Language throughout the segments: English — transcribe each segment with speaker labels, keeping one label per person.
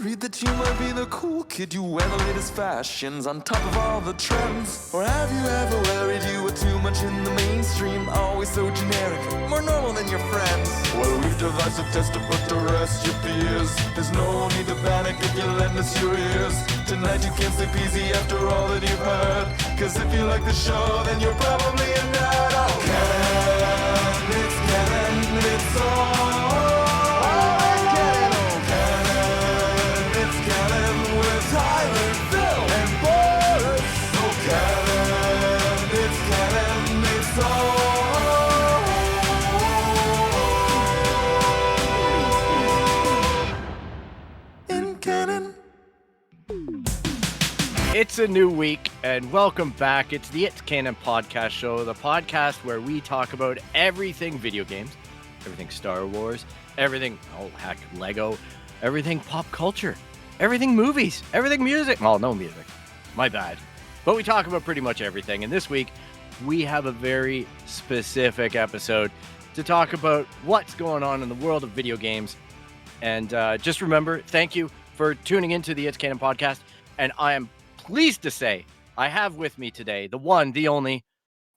Speaker 1: worried that you might be the cool kid? You wear the latest fashions on top of all the trends? Or have you ever worried you were too much in the mainstream? Always so generic, more normal than your friends? Well, we've devised a test to put to rest your fears. There's no need to panic if you lend us your ears. Tonight you can sleep easy after all that you've heard. Cause if you like the show, then you're probably a nerd. Oh, Canon, it's all.
Speaker 2: It's a new week, and welcome back. It's the It's Canon podcast show, the podcast where we talk about everything video games, everything Star Wars, everything, Lego, everything pop culture, everything movies, everything music. Oh, no music. My bad. But we talk about pretty much everything, and this week we have a very specific episode to talk about what's going on in the world of video games. And just remember, thank you for tuning into the It's Canon podcast, and I am pleased to say I have with me today the one, the only,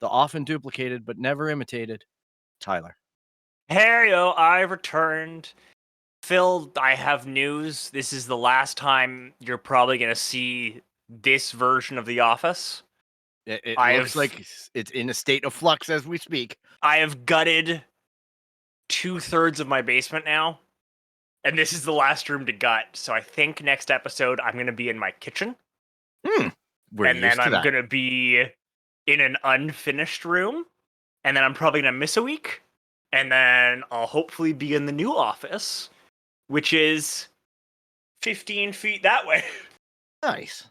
Speaker 2: the often duplicated but never imitated, Tyler.
Speaker 3: Hey, I've returned. Phil, I have news. This is the last time you're probably going to see this version of The Office.
Speaker 2: It looks like it's in a state of flux as we speak.
Speaker 3: I have gutted 2/3 of my basement now, and this is the last room to gut. So I think next episode I'm going to be in my kitchen. And then I'm going to be in an unfinished room. And then I'm probably going to miss a week. And then I'll hopefully be in the new office, which is 15 feet that way.
Speaker 2: Nice.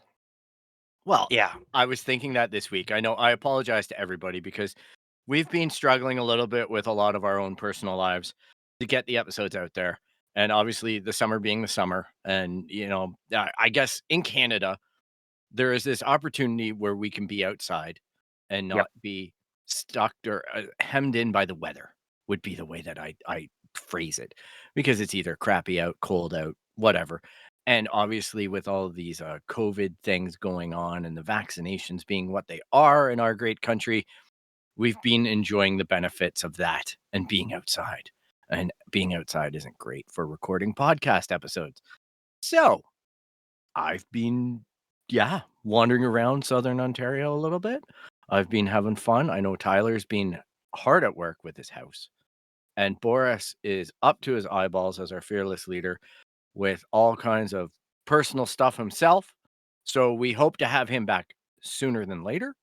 Speaker 2: Well,
Speaker 3: yeah,
Speaker 2: I was thinking that this week. I know I apologize to everybody because we've been struggling a little bit with a lot of our own personal lives to get the episodes out there. And obviously the summer being the summer. And, you know, I guess in Canada, there is this opportunity where we can be outside and not be stuck or hemmed in by the weather would be the way that I phrase it, because it's either crappy out, cold out, whatever. And obviously with all of these COVID things going on and the vaccinations being what they are in our great country, we've been enjoying the benefits of that and being outside. And being outside isn't great for recording podcast episodes. So I've been wandering around Southern Ontario a little bit. I've been having fun. I know Tyler's been hard at work with his house. And Boris is up to his eyeballs as our fearless leader with all kinds of personal stuff himself. So we hope to have him back sooner than later.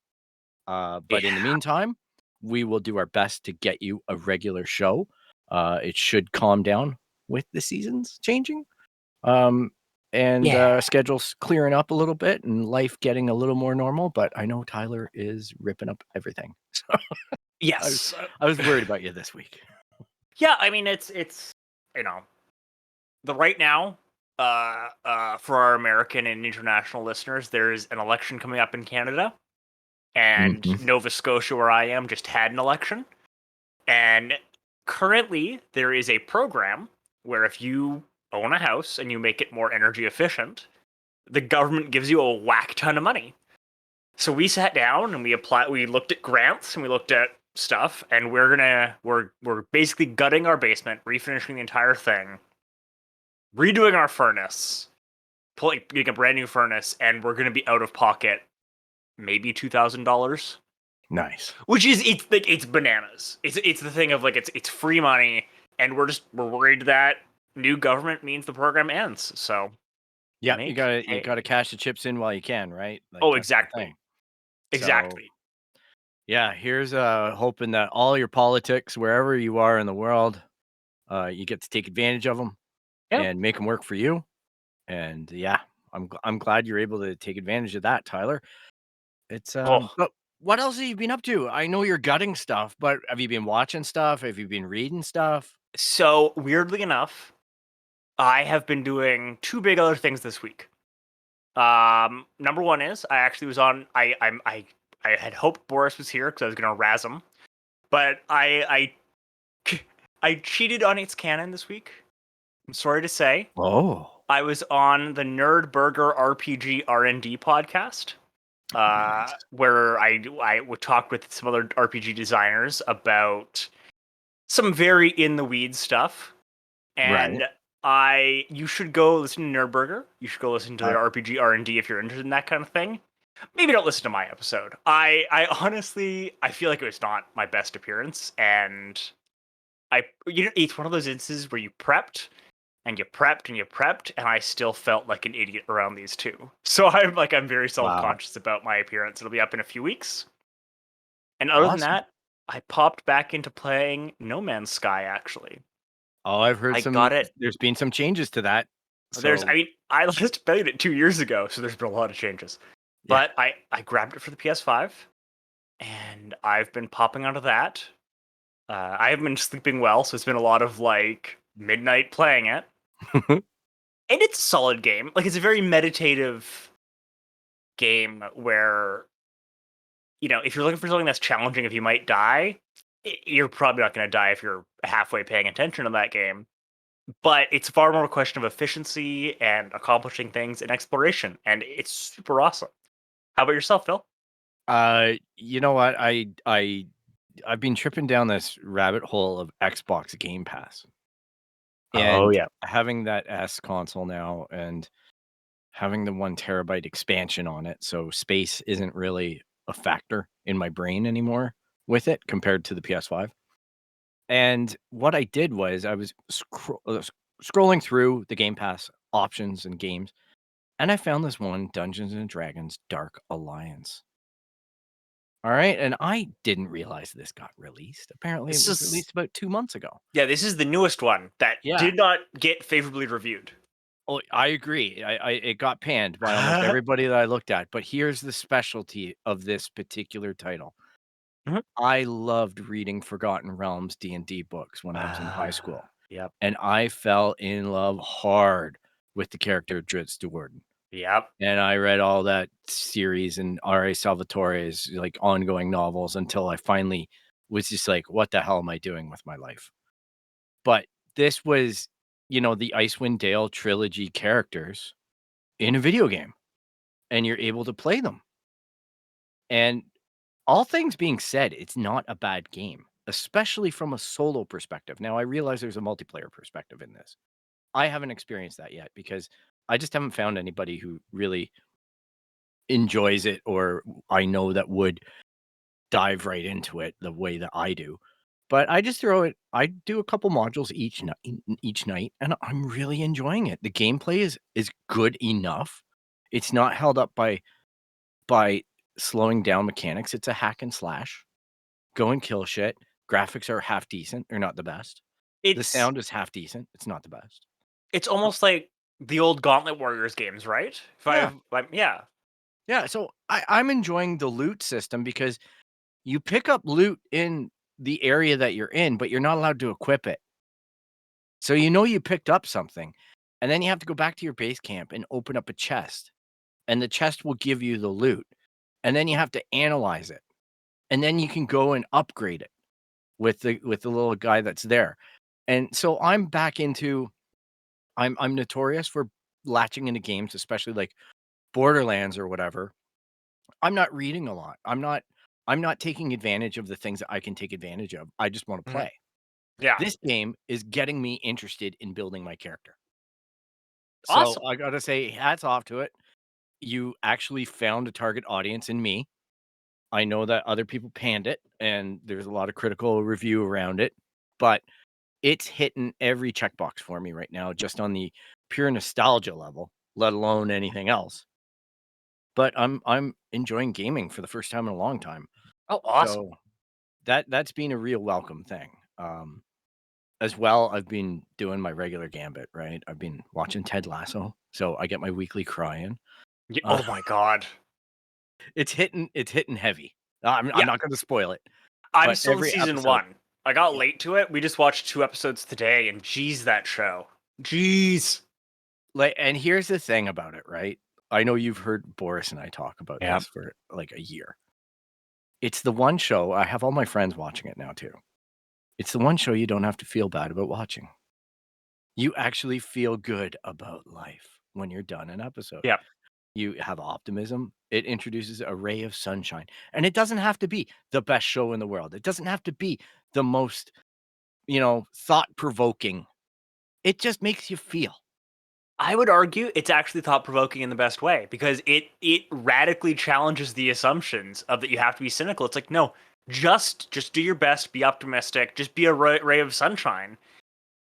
Speaker 2: But in the meantime, we will do our best to get you a regular show. It should calm down with the seasons changing. Schedules clearing up a little bit and life getting a little more normal, but I know Tyler is ripping up everything. So
Speaker 3: yes,
Speaker 2: I was worried about you this week.
Speaker 3: Yeah, I mean it's you know, the right now for our American and international listeners, there's an election coming up in Canada, and Nova Scotia, where I am, just had an election, and currently there is a program where if you own a house and you make it more energy efficient, the government gives you a whack ton of money. So we sat down and we looked at grants and we looked at stuff, and we're basically gutting our basement, refinishing the entire thing, redoing our furnace, getting a brand new furnace, and we're gonna be out of pocket maybe $2,000.
Speaker 2: Nice.
Speaker 3: Which is it's bananas. It's the thing of like it's free money, and we're worried that new government means the program ends. So
Speaker 2: yeah, you gotta cash the chips in while you can, right?
Speaker 3: Like, exactly. Exactly.
Speaker 2: So, yeah, here's hoping that all your politics, wherever you are in the world, you get to take advantage of them and make them work for you. And I'm glad you're able to take advantage of that, Tyler. It's but what else have you been up to? I know you're gutting stuff, but have you been watching stuff? Have you been reading stuff?
Speaker 3: So weirdly enough, I have been doing two big other things this week. Number one is I actually was on. I had hoped Boris was here because I was going to razz him, but I cheated on It's Canon this week. I'm sorry to say.
Speaker 2: Oh.
Speaker 3: I was on the Nerd Burger RPG R&D podcast,
Speaker 2: Nice.
Speaker 3: where I would talk with some other RPG designers about some very in the weeds stuff.
Speaker 2: Right.
Speaker 3: And you should go listen to Nerd Burger. You should go listen to their RPG R&D if you're interested in that kind of thing. Maybe don't listen to my episode. I honestly I feel like it was not my best appearance, and it's one of those instances where you prepped and you prepped and you prepped, and I still felt like an idiot around these two. So I'm very
Speaker 2: Wow.
Speaker 3: self-conscious about my appearance. It'll be up in a few weeks. And other than
Speaker 2: Awesome.
Speaker 3: that, I popped back into playing No Man's Sky actually.
Speaker 2: Oh, I've heard
Speaker 3: I got
Speaker 2: some.
Speaker 3: it.
Speaker 2: There's been some changes to that.
Speaker 3: I
Speaker 2: So
Speaker 3: mean, I just played it 2 years ago, so there's been a lot of changes.
Speaker 2: yeah.
Speaker 3: But I grabbed it for the PS5, and I've been popping onto that. I haven't been sleeping well, so it's been a lot of like midnight playing it. And it's a solid game. Like, it's a very meditative game where, if you're looking for something that's challenging, if you might die, you're probably not going to die if you're halfway paying attention to that game. But it's far more a question of efficiency and accomplishing things and exploration, and it's super awesome. How about yourself, Phil?
Speaker 2: You know what? I've been tripping down this rabbit hole of Xbox Game Pass.
Speaker 3: Oh
Speaker 2: And
Speaker 3: yeah.
Speaker 2: having that S console now and having the 1 terabyte expansion on it, so space isn't really a factor in my brain anymore with it compared to the PS5. And what I did was I was scrolling through the Game Pass options and games, and I found this one Dungeons and Dragons Dark Alliance. All right, and I didn't realize this got released. Apparently, it
Speaker 3: This
Speaker 2: was
Speaker 3: is
Speaker 2: released about 2 months ago.
Speaker 3: this is the newest one that
Speaker 2: Yeah.
Speaker 3: did not get favorably reviewed.
Speaker 2: Oh, I agree. It got panned by almost everybody that I looked at, but here's the specialty of this particular title.
Speaker 3: Mhm.
Speaker 2: I loved reading Forgotten Realms D&D books when I was in high school,
Speaker 3: Yep.
Speaker 2: and I fell in love hard with the character of Drizzt Do'Urden.
Speaker 3: Yep.
Speaker 2: And I read all that series and R.A. Salvatore's, like, ongoing novels until I finally was just like, "What the hell am I doing with my life?" But this was, the Icewind Dale trilogy characters in a video game, and you're able to play them. And all things being said, it's not a bad game, especially from a solo perspective. Now, I realize there's a multiplayer perspective in this. I haven't experienced that yet because I just haven't found anybody who really enjoys it or I know that would dive right into it the way that I do. But I do a couple modules each night, and I'm really enjoying it. The gameplay is good enough. It's not held up by slowing down mechanics. It's a hack and slash. Go and kill shit. Graphics are half decent. They're not the best. The
Speaker 3: It's
Speaker 2: sound is half decent. It's not the best.
Speaker 3: it's almost like the old Gauntlet Warriors games, right?
Speaker 2: Yeah.
Speaker 3: Yeah.
Speaker 2: Yeah. So I'm enjoying the loot system because you pick up loot in the area that you're in, but you're not allowed to equip it. So you picked up something, and then you have to go back to your base camp and open up a chest, and the chest will give you the loot, and then you have to analyze it, and then you can go and upgrade it with the little guy that's there. And so I'm notorious for latching into games, especially like Borderlands or whatever. I'm not reading a lot. I'm not taking advantage of the things that I can take advantage of. I just want to
Speaker 3: Mhm.
Speaker 2: play.
Speaker 3: Yeah.
Speaker 2: This game is getting me interested in building my character. So
Speaker 3: Awesome.
Speaker 2: I gotta say, hats off to it. You actually found a target audience in me. I know that other people panned it, and there's a lot of critical review around it, but it's hitting every checkbox for me right now, just on the pure nostalgia level, let alone anything else. But I'm enjoying gaming for the first time in a long time.
Speaker 3: Oh, awesome.
Speaker 2: So that's been a real welcome thing. As well, I've been doing my regular gambit, right? I've been watching Ted Lasso, so I get my weekly cry in. Uh,
Speaker 3: Oh my god.
Speaker 2: it's hitting heavy. I'm
Speaker 3: Yeah,
Speaker 2: not gonna spoil it,
Speaker 3: I'm
Speaker 2: but
Speaker 3: still in
Speaker 2: every
Speaker 3: season
Speaker 2: episode.
Speaker 3: 1. I got
Speaker 2: Yeah,
Speaker 3: late to it. We just watched 2 episodes today, and geez, that show. Jeez.
Speaker 2: like, and here's the thing about it, right? I know you've heard Boris and I talk about
Speaker 3: Yeah.
Speaker 2: this for like a year. It's the one show I have all my friends watching it now too. It's the one show you don't have to feel bad about watching. You actually feel good about life when you're done an episode.
Speaker 3: Yeah.
Speaker 2: You have optimism. It introduces a ray of sunshine, and it doesn't have to be the best show in the world. It doesn't have to be the most, thought-provoking. It just makes you feel.
Speaker 3: I would argue it's actually thought provoking in the best way because it radically challenges the assumptions of that you have to be cynical. It's like, no, just do your best, be optimistic, just be a ray of sunshine,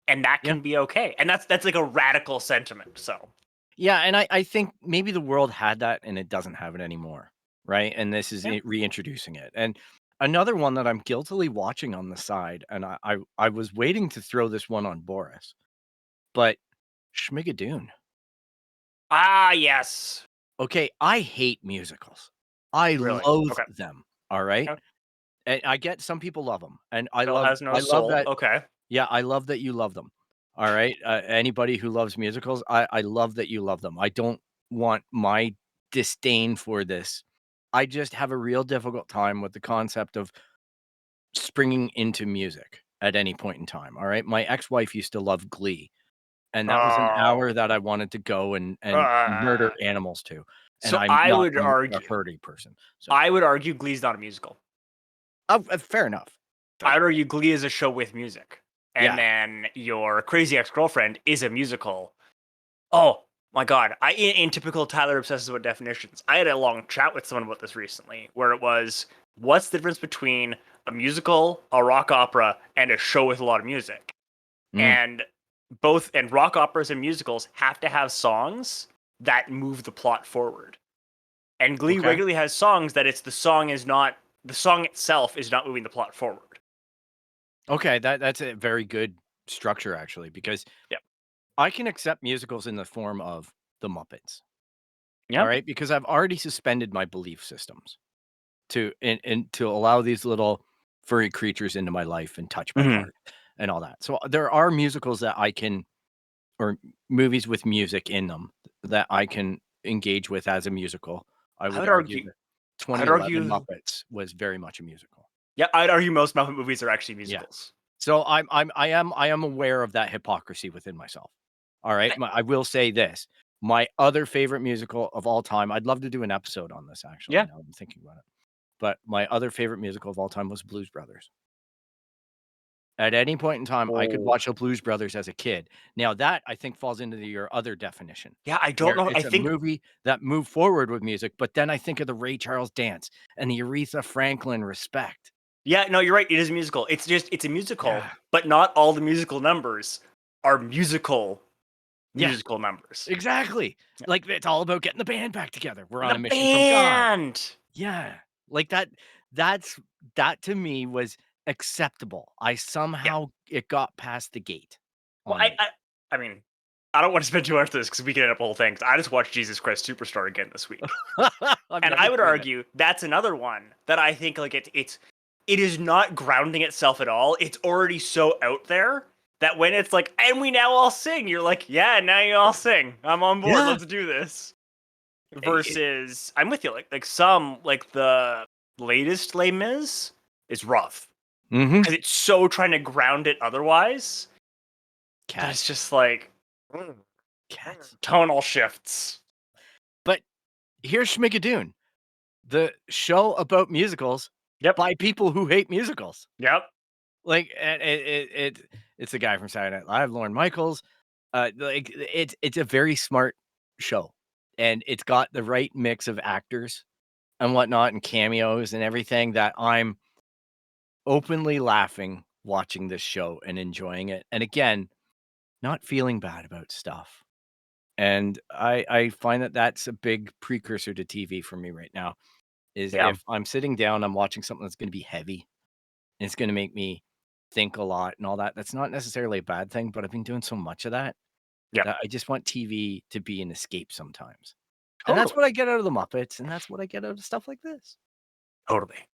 Speaker 3: and that
Speaker 2: Yeah.
Speaker 3: can be okay. And that's like a radical sentiment. So
Speaker 2: Yeah, and I think maybe the world had that and it doesn't have it anymore, right? And this is
Speaker 3: Yeah.
Speaker 2: reintroducing it. And another one that I'm guiltily watching on the side, and I was waiting to throw this one on Boris, but Schmigadoon.
Speaker 3: yes,
Speaker 2: Okay, I hate musicals. I
Speaker 3: really,
Speaker 2: loathe
Speaker 3: okay.
Speaker 2: them, all right?
Speaker 3: Okay.
Speaker 2: And I get some people love them, and I
Speaker 3: Phil
Speaker 2: love
Speaker 3: has no
Speaker 2: I love
Speaker 3: soul.
Speaker 2: that.
Speaker 3: Okay.
Speaker 2: Yeah, I love that you love them. All right. Anybody who loves musicals, I love that you love them. I don't want my disdain for this. I just have a real difficult time with the concept of springing into music at any point in time. All right. My ex-wife used to love Glee, and that was an
Speaker 3: Oh.
Speaker 2: hour that I wanted to go and
Speaker 3: Uh,
Speaker 2: murder animals to. And
Speaker 3: so
Speaker 2: I'm
Speaker 3: I
Speaker 2: not
Speaker 3: would
Speaker 2: a
Speaker 3: argue,
Speaker 2: herdy person. So
Speaker 3: Glee's not a musical.
Speaker 2: fair enough.
Speaker 3: I would argue Glee is a show with music, and
Speaker 2: Yeah.
Speaker 3: then your Crazy Ex-Girlfriend is a musical. Oh my god! In typical Tyler obsesses about definitions, I had a long chat with someone about this recently, where it was, what's the difference between a musical, a rock opera, and a show with a lot of music?
Speaker 2: Mm,
Speaker 3: And rock operas and musicals have to have songs that move the plot forward. And Glee
Speaker 2: okay.
Speaker 3: regularly has songs that the song itself is not moving the plot forward.
Speaker 2: Okay. That's a very good structure actually, because
Speaker 3: Yep.
Speaker 2: I can accept musicals in the form of the Muppets, all
Speaker 3: Yep.
Speaker 2: right? Because I've already suspended my belief systems and to allow these little furry creatures into my life and touch my
Speaker 3: Hmm.
Speaker 2: heart and all that. So there are musicals that I can, or movies with music in them that I can engage with as a musical. I
Speaker 3: I
Speaker 2: would
Speaker 3: would
Speaker 2: argue
Speaker 3: argue.
Speaker 2: that
Speaker 3: I'd
Speaker 2: 2011
Speaker 3: argue.
Speaker 2: Muppets was very much a musical.
Speaker 3: Yeah, I'd argue most Muppet movies are actually
Speaker 2: Yeah.
Speaker 3: musicals.
Speaker 2: So I am aware of that hypocrisy within myself. All right. I will say this. My other favorite musical of all time, I'd love to do an episode on this actually,
Speaker 3: Yeah.
Speaker 2: now that I'm thinking about it. But my other favorite musical of all time was Blues Brothers. At any point in time, I could
Speaker 3: Oh.
Speaker 2: watch the Blues Brothers as a kid. Now that I think falls into your other definition,
Speaker 3: Yeah, I don't
Speaker 2: where
Speaker 3: know. I
Speaker 2: it's a
Speaker 3: think.
Speaker 2: movie that moved forward with music, but then I think of the Ray Charles dance and the Aretha Franklin respect.
Speaker 3: Yeah, no, you're right. It is a musical. It's a musical,
Speaker 2: Yeah.
Speaker 3: but not all the musical numbers are
Speaker 2: Yeah.
Speaker 3: musical numbers.
Speaker 2: Exactly.
Speaker 3: Yeah.
Speaker 2: Like, it's all about getting the band back together. We're on
Speaker 3: The
Speaker 2: a mission from God.
Speaker 3: band.
Speaker 2: Yeah. Like, that's that to me was acceptable. I
Speaker 3: Yeah.
Speaker 2: somehow it got past the gate
Speaker 3: Well,
Speaker 2: on me.
Speaker 3: I mean, I don't want to spend too much on this because we can end up a whole thing. 'Cause I just watched Jesus Christ Superstar again this week.
Speaker 2: I've
Speaker 3: And
Speaker 2: never
Speaker 3: I would
Speaker 2: seen it.
Speaker 3: argue that's another one that I think like it is not grounding itself at all. It's already so out there that when it's like, and we now all sing, you're like, yeah, now you all sing. I'm on board.
Speaker 2: Yeah.
Speaker 3: Let's do this.
Speaker 2: It
Speaker 3: Versus, I'm with you. Like some like the latest Les Mis is rough
Speaker 2: Mhm.
Speaker 3: because it's so trying to ground it otherwise that it's
Speaker 2: Cats.
Speaker 3: just like
Speaker 2: Cats.
Speaker 3: tonal shifts.
Speaker 2: But here's Schmigadoon, the show about musicals
Speaker 3: Yep.
Speaker 2: by people who hate musicals.
Speaker 3: Yep.
Speaker 2: Like, and it's a guy from Saturday Night Live, Lorne Michaels. Like, it's a very smart show, and it's got the right mix of actors and whatnot, and cameos and everything that I'm openly laughing watching this show and enjoying it. And again, not feeling bad about stuff. And I find that that's a big precursor to TV for me right now. Is
Speaker 3: Yeah.
Speaker 2: if I'm sitting down, I'm watching something that's going to be heavy and it's going to make me think a lot and all that. That's not necessarily a bad thing, but I've been doing so much of that
Speaker 3: Yep.
Speaker 2: that I just want TV to be an escape sometimes. And that's
Speaker 3: Totally.
Speaker 2: what I get out of the Muppets, and that's what I get out of stuff like this.
Speaker 3: Totally.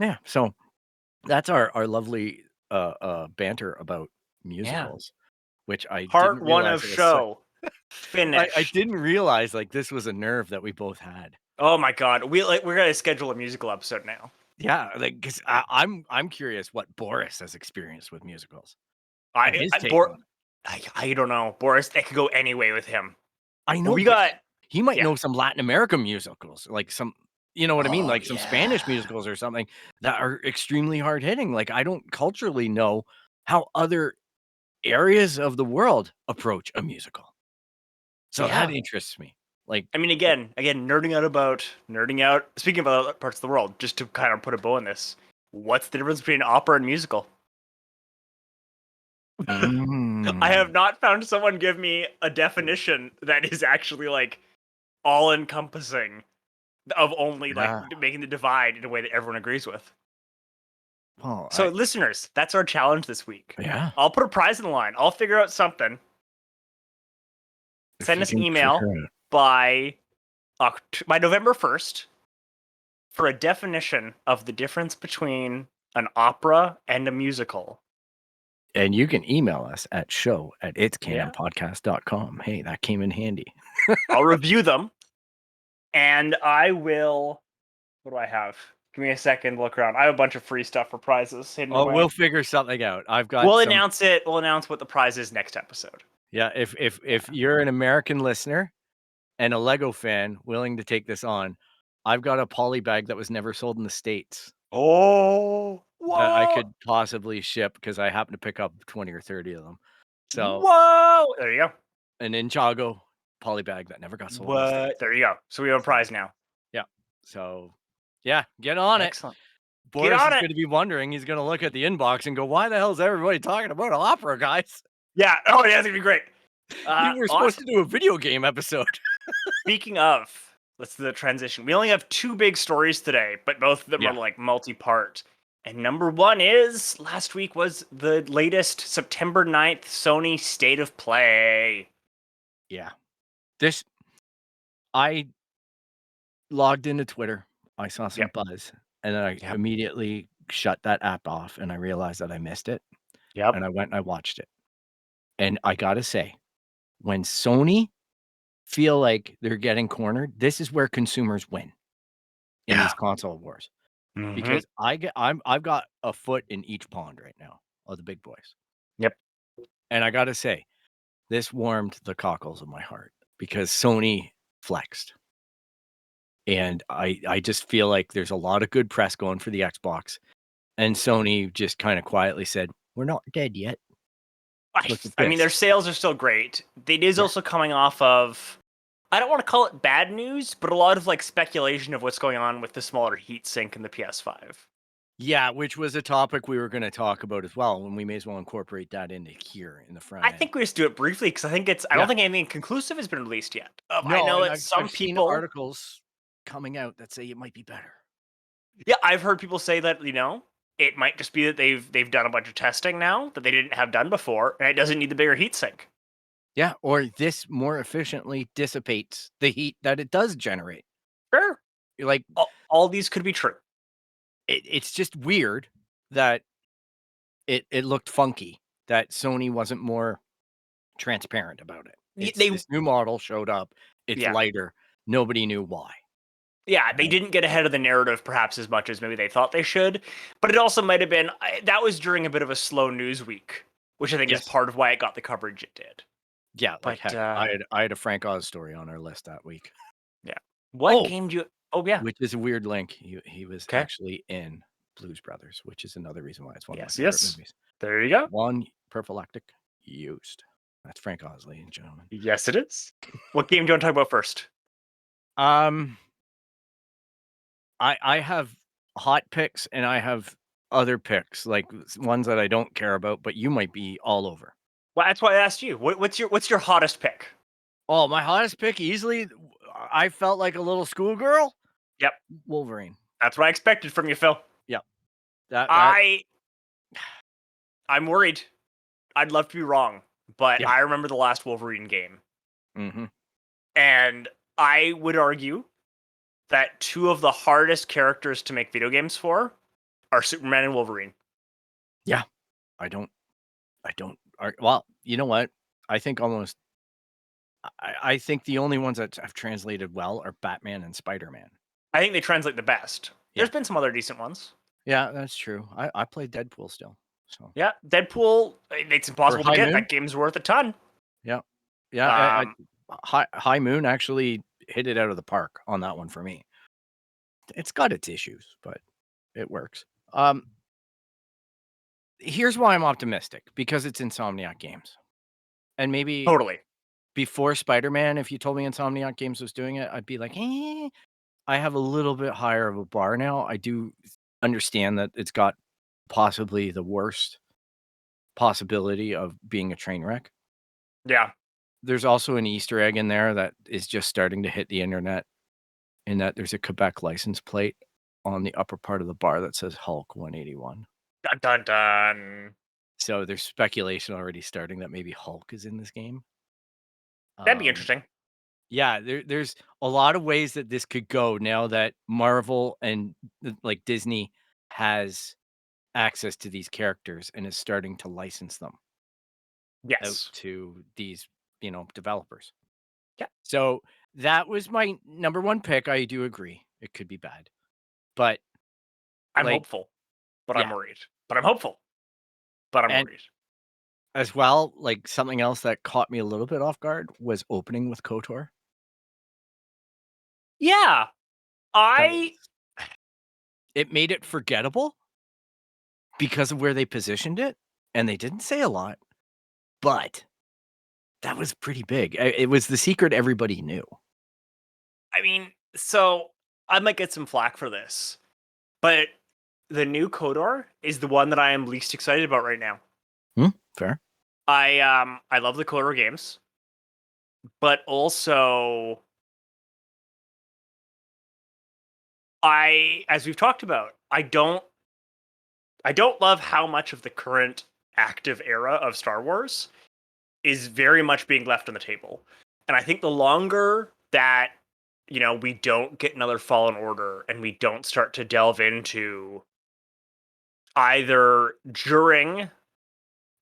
Speaker 2: Yeah. So that's our lovely banter about
Speaker 3: Yeah.
Speaker 2: musicals, which I
Speaker 3: Part
Speaker 2: didn't
Speaker 3: one
Speaker 2: realize
Speaker 3: of
Speaker 2: it was such.
Speaker 3: show
Speaker 2: I
Speaker 3: finished.
Speaker 2: didn't realize like this was a nerve that we both had.
Speaker 3: Oh my god, we're gonna schedule a musical episode now.
Speaker 2: Yeah, like because I'm curious what Boris has experienced with musicals and
Speaker 3: I,
Speaker 2: his
Speaker 3: I
Speaker 2: take
Speaker 3: Bor-
Speaker 2: on it.
Speaker 3: I don't know, Boris. That could go any way with him.
Speaker 2: I know,
Speaker 3: We
Speaker 2: but
Speaker 3: got
Speaker 2: he might
Speaker 3: yeah.
Speaker 2: know some Latin American musicals, like some, you know what I mean,
Speaker 3: Oh
Speaker 2: like some Spanish
Speaker 3: yeah.
Speaker 2: musicals or something that are extremely hard hitting. Like I don't culturally know how other areas of the world approach a musical, so that
Speaker 3: Yeah.
Speaker 2: interests me. Like,
Speaker 3: I mean, again, nerding out. Speaking about other parts of the world, just to kind of put a bow on this, what's the difference between opera and musical? I
Speaker 2: mm,
Speaker 3: have not found someone give me a definition that is actually like all encompassing of only like
Speaker 2: yeah.
Speaker 3: making the divide in a way that everyone agrees with.
Speaker 2: Well,
Speaker 3: So, listeners, that's our challenge this week.
Speaker 2: yeah.
Speaker 3: I'll put a prize in the line. I'll figure out something.
Speaker 2: If
Speaker 3: Send
Speaker 2: you
Speaker 3: us an
Speaker 2: can
Speaker 3: email
Speaker 2: figure it out.
Speaker 3: by by November 1st for a definition of the difference between an opera and a musical.
Speaker 2: And you can email us at
Speaker 3: Yeah.
Speaker 2: show@itscanonpodcast.com. Hey, that came in handy.
Speaker 3: I'll review them and I will. What do I have? Give me a second to look around. I have a bunch of free stuff for prizes hidden
Speaker 2: Oh,
Speaker 3: away.
Speaker 2: we'll figure something out. I've got
Speaker 3: We'll
Speaker 2: some.
Speaker 3: announce it. We'll announce what the prize is next episode.
Speaker 2: Yeah, if you're an American listener and a Lego fan willing to take this on, I've got a poly bag that was never sold in the States
Speaker 3: Oh,
Speaker 2: that I
Speaker 3: whoa,
Speaker 2: could possibly ship because I happen to pick up 20 or 30 of them. So,
Speaker 3: whoa! There you go.
Speaker 2: an Ninjago poly bag that never got sold in the States.
Speaker 3: What? There you go. So we have a prize now.
Speaker 2: Yeah. So, yeah, get on it.
Speaker 3: Excellent. Get
Speaker 2: Boris
Speaker 3: on
Speaker 2: is
Speaker 3: it.
Speaker 2: going to be wondering. He's going to look at the inbox and go, "Why the hell is everybody talking about opera, guys?
Speaker 3: Yeah. Oh, yeah, that's gonna be great.
Speaker 2: You were supposed to
Speaker 3: Awesome.
Speaker 2: do a video game episode."
Speaker 3: Speaking of, let's do the transition. We only have two big stories today, but both of them are
Speaker 2: Yeah.
Speaker 3: like multi-part. And number one is last week was the latest September 9th Sony State of Play.
Speaker 2: Yeah. This I logged into Twitter. I saw some
Speaker 3: Yep.
Speaker 2: buzz, and then I
Speaker 3: Yep.
Speaker 2: immediately shut that app off, and I realized that I missed it,
Speaker 3: Yep.
Speaker 2: and I went and I watched it. And I gotta say, when Sony feel like they're getting cornered, this is where consumers win in
Speaker 3: Yeah.
Speaker 2: these console wars.
Speaker 3: Mm-hmm.
Speaker 2: Because I've got a foot in each pond right now of the big boys.
Speaker 3: Yep.
Speaker 2: And I gotta say, this warmed the cockles of my heart because Sony flexed. And I just feel like there's a lot of good press going for the Xbox, and Sony just kinda quietly said, "We're not dead yet. Look at
Speaker 3: I mean, their
Speaker 2: this."
Speaker 3: sales are still great. It is
Speaker 2: Yeah.
Speaker 3: also coming off of, I don't want to call it bad news, but a lot of like speculation of what's going on with the smaller heatsink in the PS5.
Speaker 2: Yeah, which was a topic we were gonna talk about as well, and we may as well incorporate that into here in the front
Speaker 3: I
Speaker 2: end.
Speaker 3: think we just do it briefly because I think I
Speaker 2: Yeah.
Speaker 3: don't think anything conclusive has been released yet. I
Speaker 2: No,
Speaker 3: know
Speaker 2: and
Speaker 3: that some
Speaker 2: I've seen
Speaker 3: people,
Speaker 2: articles coming out that say it might be better.
Speaker 3: yeah, I've heard people say that it might just be that they've done a bunch of testing now that they didn't have done before, and it doesn't need the bigger heatsink.
Speaker 2: Yeah, or this more efficiently dissipates the heat that it does generate.
Speaker 3: Sure,
Speaker 2: Like,
Speaker 3: all these could be true.
Speaker 2: it's just weird that it looked funky, that Sony wasn't more transparent about it. It's
Speaker 3: They,
Speaker 2: this new model showed up, it's
Speaker 3: yeah,
Speaker 2: lighter, nobody knew why.
Speaker 3: yeah, they didn't get ahead of the narrative perhaps as much as maybe they thought they should, but it also might have been that was during a bit of a slow news week, which I think is
Speaker 2: Yes.
Speaker 3: part of why it got the coverage it did.
Speaker 2: Yeah, like,
Speaker 3: But
Speaker 2: heck, I had a Frank Oz story on our list that week.
Speaker 3: yeah, what
Speaker 2: Oh,
Speaker 3: game do you? Oh yeah,
Speaker 2: which is a weird link. He was
Speaker 3: okay,
Speaker 2: actually in Blues Brothers, which is another reason why it's one of my
Speaker 3: yes,
Speaker 2: favorite
Speaker 3: yes,
Speaker 2: movies.
Speaker 3: there you go.
Speaker 2: One prophylactic used. That's Frank Oz, ladies and gentlemen.
Speaker 3: Yes, it is. What game do you want to talk about first?
Speaker 2: Um, I have hot picks and I have other picks, like ones that I don't care about, but you might be all over.
Speaker 3: Well, that's why I asked you. What's your hottest pick?
Speaker 2: Oh, my hottest pick easily. I felt like a little schoolgirl.
Speaker 3: Yep,
Speaker 2: Wolverine.
Speaker 3: that's what I expected from you, Phil.
Speaker 2: Yep. That.
Speaker 3: I'm worried. I'd love to be wrong, but
Speaker 2: Yeah.
Speaker 3: I remember the last Wolverine game,
Speaker 2: Mm-hmm.
Speaker 3: and I would argue that two of the hardest characters to make video games for are Superman and Wolverine.
Speaker 2: Yeah. I don't. Well, you know what? I think almost. I think the only ones that have translated well are Batman and Spider-Man.
Speaker 3: I think they translate the best.
Speaker 2: Yeah.
Speaker 3: There's been some other decent ones.
Speaker 2: Yeah, that's true. I play Deadpool still. So
Speaker 3: Yeah, Deadpool. It's impossible to
Speaker 2: High
Speaker 3: get.
Speaker 2: Moon,
Speaker 3: That game's worth a ton.
Speaker 2: yeah, yeah.
Speaker 3: Um,
Speaker 2: High Moon actually hit it out of the park on that one for me. It's got its issues, but it works. Here's why I'm optimistic, because it's Insomniac Games. And maybe
Speaker 3: totally.
Speaker 2: before Spider-Man, if you told me Insomniac Games was doing it, I'd be like, eh. I have a little bit higher of a bar now. I do understand that it's got possibly the worst possibility of being a train wreck.
Speaker 3: Yeah.
Speaker 2: There's also an Easter egg in there that is just starting to hit the internet, in that there's a Quebec license plate on the upper part of the bar that says Hulk 181.
Speaker 3: Dun dun dun.
Speaker 2: So there's speculation already starting that maybe Hulk is in this game.
Speaker 3: That'd be
Speaker 2: Um,
Speaker 3: interesting.
Speaker 2: yeah, there's a lot of ways that this could go now that Marvel and like Disney has access to these characters and is starting to license them out
Speaker 3: Yes.
Speaker 2: to these, developers.
Speaker 3: Yeah.
Speaker 2: So that was my number one pick. I do agree. It could be bad. But
Speaker 3: I'm
Speaker 2: like,
Speaker 3: hopeful, but I'm
Speaker 2: yeah.
Speaker 3: worried. But I'm hopeful, but I'm
Speaker 2: And
Speaker 3: worried.
Speaker 2: as well, like something else that caught me a little bit off guard was opening with KOTOR.
Speaker 3: Yeah. I
Speaker 2: 'Cause it made it forgettable because of where they positioned it. And they didn't say a lot, but that was pretty big. It was the secret everybody knew.
Speaker 3: I mean, so I might get some flack for this, but the new KOTOR is the one that I am least excited about right now.
Speaker 2: Fair.
Speaker 3: I love the KOTOR games, but also as we've talked about, I don't love how much of the current active era of Star Wars is very much being left on the table. And I think the longer that we don't get another Fallen Order and we don't start to delve into either during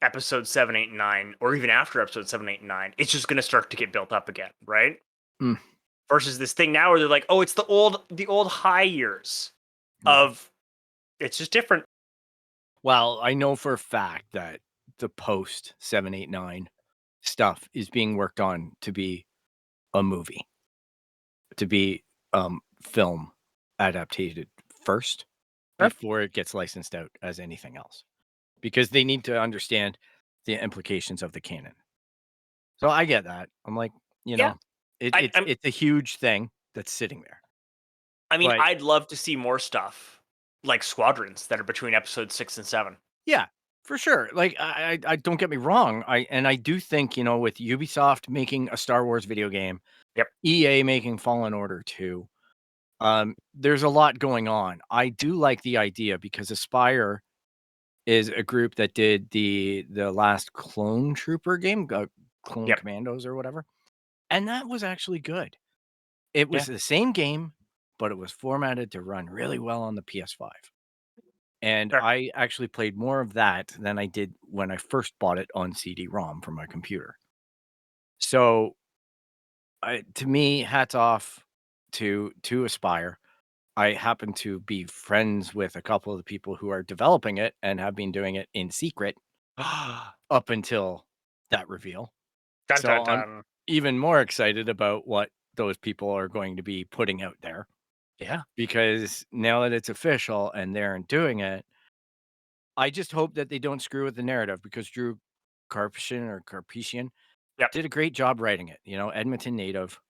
Speaker 3: episode 7, 8, and 9, or even after episode 7, 8, and 9, it's just going to start to get built up again, right?
Speaker 2: Mm.
Speaker 3: Versus this thing now where they're like, oh, it's the old high years of it's just different.
Speaker 2: Well, I know for a fact that the post 789 stuff is being worked on to be a movie, to be film adapted first
Speaker 3: Yep.
Speaker 2: before it gets licensed out as anything else, because they need to understand the implications of the canon. So I get that. I'm like,
Speaker 3: Yeah.
Speaker 2: it's a huge thing that's sitting there.
Speaker 3: I mean,
Speaker 2: But
Speaker 3: I'd love to see more stuff like squadrons that are between episode 6 and 7.
Speaker 2: yeah, for sure. Like I don't get me wrong. I do think, with Ubisoft making a Star Wars video game,
Speaker 3: Yep.
Speaker 2: EA making Fallen Order 2, there's a lot going on. I do like the idea because Aspire is a group that did the last Clone Trooper game, Clone
Speaker 3: Yep.
Speaker 2: Commandos or whatever. And that was actually good. It was
Speaker 3: Yeah.
Speaker 2: the same game, but it was formatted to run really well on the PS5. And
Speaker 3: Sure.
Speaker 2: I actually played more of that than I did when I first bought it on CD-ROM for my computer. So, to me, hats off to Aspire. I happen to be friends with a couple of the people who are developing it and have been doing it in secret up until that reveal.
Speaker 3: Dun dun
Speaker 2: So I'm
Speaker 3: dun.
Speaker 2: even more excited about what those people are going to be putting out there,
Speaker 3: Yeah.
Speaker 2: because now that it's official and they're doing it, I just hope that they don't screw with the narrative, because Drew Carpetian
Speaker 3: Yep.
Speaker 2: did a great job writing it. Edmonton native.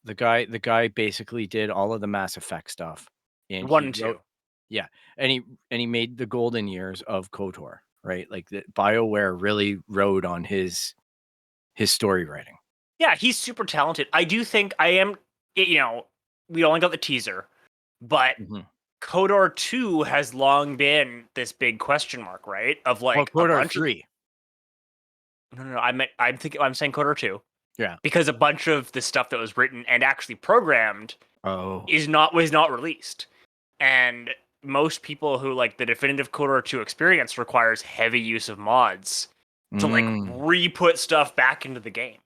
Speaker 2: The guy basically did all of the Mass Effect stuff, and
Speaker 3: 1
Speaker 2: he
Speaker 3: and 2.
Speaker 2: wrote, yeah, and he made the golden years of KOTOR, right? Like the BioWare really rode on his story writing.
Speaker 3: Yeah, he's super talented. I do think I am, we only got the teaser, but
Speaker 2: Mhm.
Speaker 3: KOTOR 2 has long been this big question mark, right? Of
Speaker 2: Well,
Speaker 3: like a
Speaker 2: KOTOR
Speaker 3: bunch of
Speaker 2: 3.
Speaker 3: no, I'm saying KOTOR 2
Speaker 2: Yeah.
Speaker 3: because a bunch of the stuff that was written and actually programmed
Speaker 2: Oh.
Speaker 3: was not released. And most people who like the definitive KOTOR 2 experience requires heavy use of mods to like
Speaker 2: Mm,
Speaker 3: re-put stuff back into the game.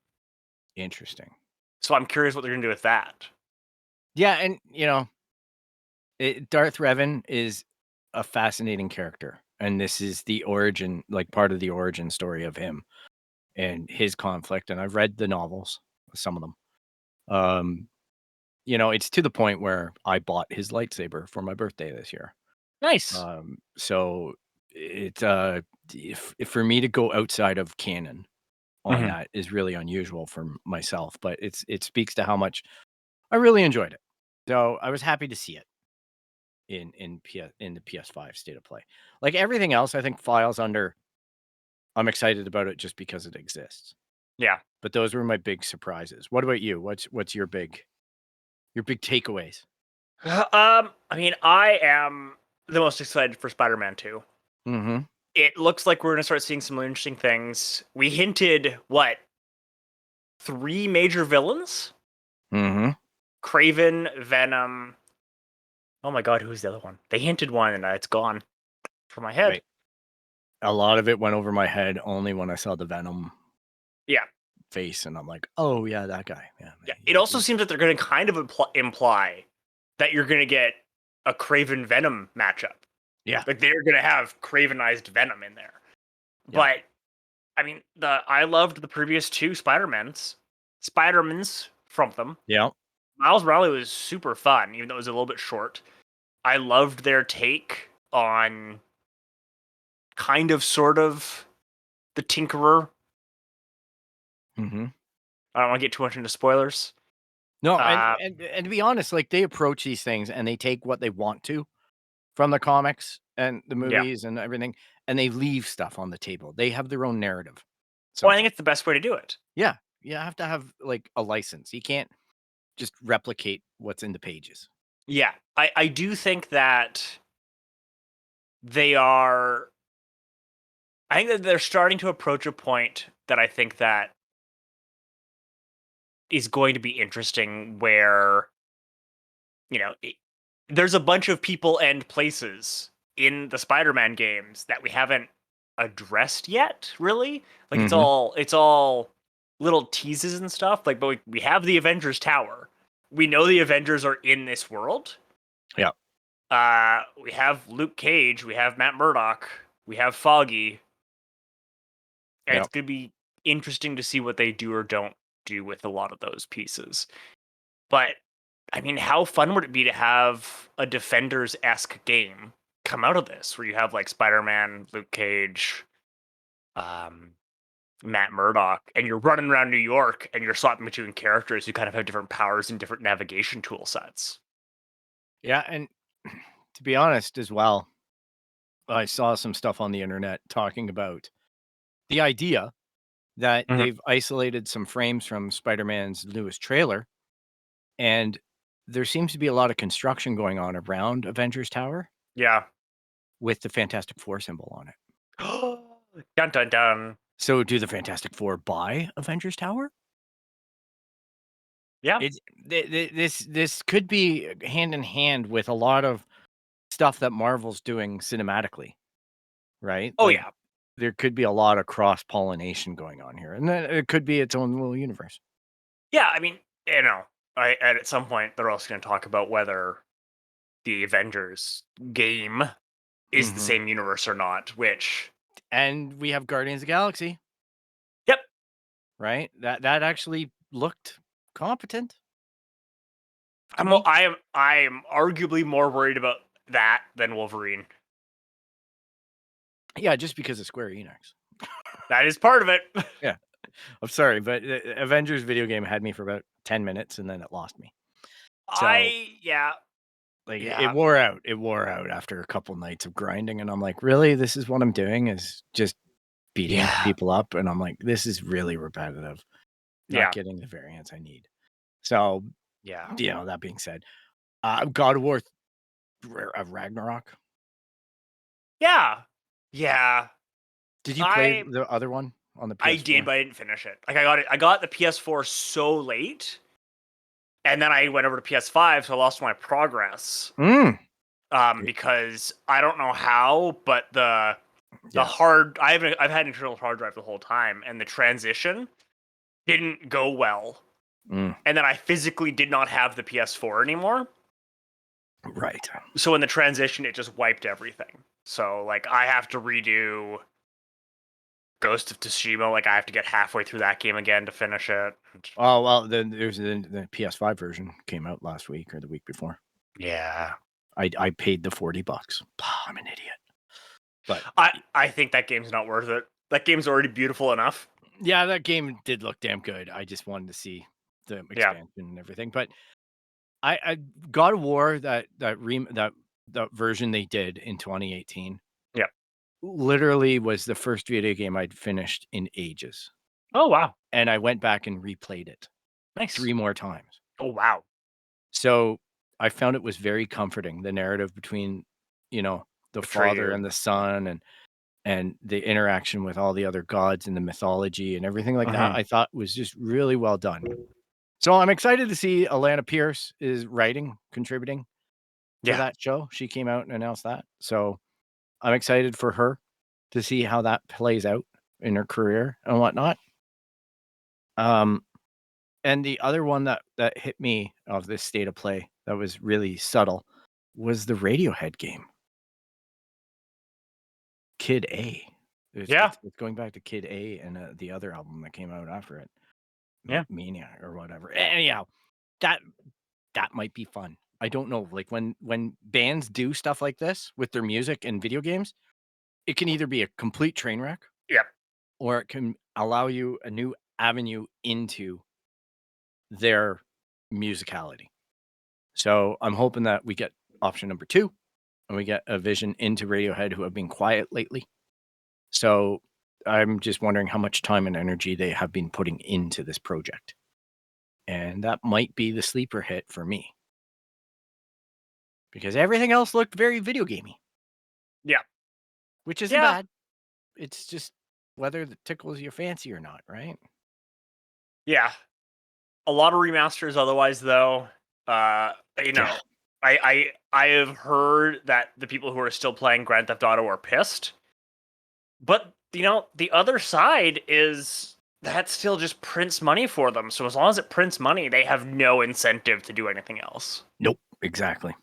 Speaker 2: interesting.
Speaker 3: So I'm curious what they're gonna do with that.
Speaker 2: Yeah, and Darth Revan is a fascinating character. and this is the origin, like part of the origin story of him and his conflict. And I've read the novels, some of them. It's to the point where I bought his lightsaber for my birthday this year.
Speaker 3: Nice.
Speaker 2: So it if for me to go outside of canon on
Speaker 3: Mhm.
Speaker 2: that is really unusual for myself, but it speaks to how much I really enjoyed it. So I was happy to see it in the PS5 state of play. Like everything else, I think files under. I'm excited about it just because it exists.
Speaker 3: Yeah.
Speaker 2: But those were my big surprises. What about you? What's your big takeaways?
Speaker 3: I mean, I am the most excited for Spider-Man 2.
Speaker 2: Mm-hmm.
Speaker 3: It looks like we're gonna start seeing some interesting things. We hinted what 3 major villains?
Speaker 2: Mm-hmm.
Speaker 3: Craven, Venom. Oh my god, who's the other one? They hinted one and it's gone from my head.
Speaker 2: Right. A lot of it went over my head only when I saw the Venom
Speaker 3: Yeah.
Speaker 2: face, and I'm like, oh yeah, that guy. Yeah.
Speaker 3: Yeah. It also seems that they're going to kind of imply that you're going to get a Craven Venom matchup.
Speaker 2: Yeah.
Speaker 3: Like they're going to have Cravenized Venom in there.
Speaker 2: Yeah.
Speaker 3: But I mean, I loved the previous 2 Spider-Mans from them.
Speaker 2: Yeah.
Speaker 3: Miles Morales was super fun, even though it was a little bit short. I loved their take on kind of sort of the Tinkerer.
Speaker 2: Mm-hmm.
Speaker 3: I don't want to get too much into spoilers.
Speaker 2: No, and to be honest, like they approach these things and they take what they want to from the comics and the
Speaker 3: Yeah.
Speaker 2: movies and everything, and they leave stuff on the table. They have their own narrative.
Speaker 3: Well, I think it's the best way to do it.
Speaker 2: Yeah, you have to have like a license. You can't just replicate what's in the pages.
Speaker 3: Yeah, I do think that they are. I think that they're starting to approach a point that I think that is going to be interesting, where there's a bunch of people and places in the Spider-Man games that we haven't addressed yet. Really, like it's all little teases and stuff. Like, but we have the Avengers Tower. We know the Avengers are in this world.
Speaker 2: Yeah.
Speaker 3: We have Luke Cage, we have Matt Murdock, we have Foggy. And it's going to be interesting to see what they do or don't do with a lot of those pieces. But, I mean, how fun would it be to have a Defenders-esque game come out of this, where you have, like, Spider-Man, Luke Cage, Matt Murdock, and you're running around New York, and you're swapping between characters who kind of have different powers and different navigation tool sets.
Speaker 2: Yeah, and to be honest as well, I saw some stuff on the internet talking about the idea that they've isolated some frames from Spider-Man's newest trailer, and there seems to be a lot of construction going on around Avengers Tower.
Speaker 3: Yeah.
Speaker 2: With the Fantastic Four symbol on it.
Speaker 3: Dun dun dun.
Speaker 2: So do the Fantastic Four buy Avengers Tower?
Speaker 3: Yeah.
Speaker 2: This could be hand in hand with a lot of stuff that Marvel's doing cinematically, right?
Speaker 3: Oh,
Speaker 2: Like,
Speaker 3: yeah.
Speaker 2: there could be a lot of cross-pollination going on here, and then it could be its own little universe.
Speaker 3: Yeah, I mean, at some point they're also going to talk about whether the Avengers game is the same universe or not, which...
Speaker 2: And we have Guardians of the Galaxy.
Speaker 3: Yep.
Speaker 2: Right? That actually looked competent.
Speaker 3: I am arguably more worried about that than Wolverine.
Speaker 2: Yeah, just because of Square Enix.
Speaker 3: That is part of it.
Speaker 2: Yeah. I'm sorry, but the Avengers video game had me for about 10 minutes and then it lost me. So, it wore out. It wore out after a couple nights of grinding, and I'm like, really? This is what I'm doing, is just beating people up, and I'm like, this is really repetitive. Not getting the variance I need. So, that being said, God of War Ragnarok.
Speaker 3: Yeah.
Speaker 2: Did you play the other one on the PS4?
Speaker 3: I did, but I didn't finish it. Like I got the PS4 so late, and then I went over to PS5, so I lost my progress. Because I don't know how, but the hard I've had an internal hard drive the whole time, and the transition didn't go well. And then I physically did not have the PS4 anymore.
Speaker 2: Right.
Speaker 3: So in the transition, it just wiped everything. So like I have to redo Ghost of Tsushima. Like I have to get halfway through that game again to finish it.
Speaker 2: Oh, well, then there's the PS5 version came out last week or the week before.
Speaker 3: Yeah.
Speaker 2: I paid the $40. I'm an idiot. But
Speaker 3: I think that game's not worth it. That game's already beautiful enough.
Speaker 2: yeah, that game did look damn good. I just wanted to see the expansion and everything. But I God of War, that version they did in 2018.
Speaker 3: Yeah.
Speaker 2: Literally was the first video game I'd finished in ages.
Speaker 3: Oh wow.
Speaker 2: And I went back and replayed it
Speaker 3: Nice.
Speaker 2: 3 more times.
Speaker 3: Oh wow.
Speaker 2: So I found it was very comforting, the narrative between, the father and the son and the interaction with all the other gods in the mythology and everything like that, I thought was just really well done. So I'm excited to see Alana Pierce is writing, contributing to that show. She came out and announced that. So I'm excited for her to see how that plays out in her career and whatnot. And the other one that hit me of this state of play that was really subtle was the Radiohead game. Kid A. It's going back to Kid A and the other album that came out after it.
Speaker 3: Yeah.
Speaker 2: Maniac or whatever. Anyhow, that might be fun. I don't know. Like when bands do stuff like this with their music and video games, it can either be a complete train wreck.
Speaker 3: Yep.
Speaker 2: Or it can allow you a new avenue into their musicality. So I'm hoping that we get option number 2 and we get a vision into Radiohead, who have been quiet lately. So I'm just wondering how much time and energy they have been putting into this project. And that might be the sleeper hit for me. Because everything else looked very video gamey.
Speaker 3: Yeah.
Speaker 2: Which isn't bad. It's just whether it tickles your fancy or not, right?
Speaker 3: Yeah. A lot of remasters otherwise though. I have heard that the people who are still playing Grand Theft Auto are pissed. But the other side is that still just prints money for them. So as long as it prints money, they have no incentive to do anything else.
Speaker 2: Nope, exactly.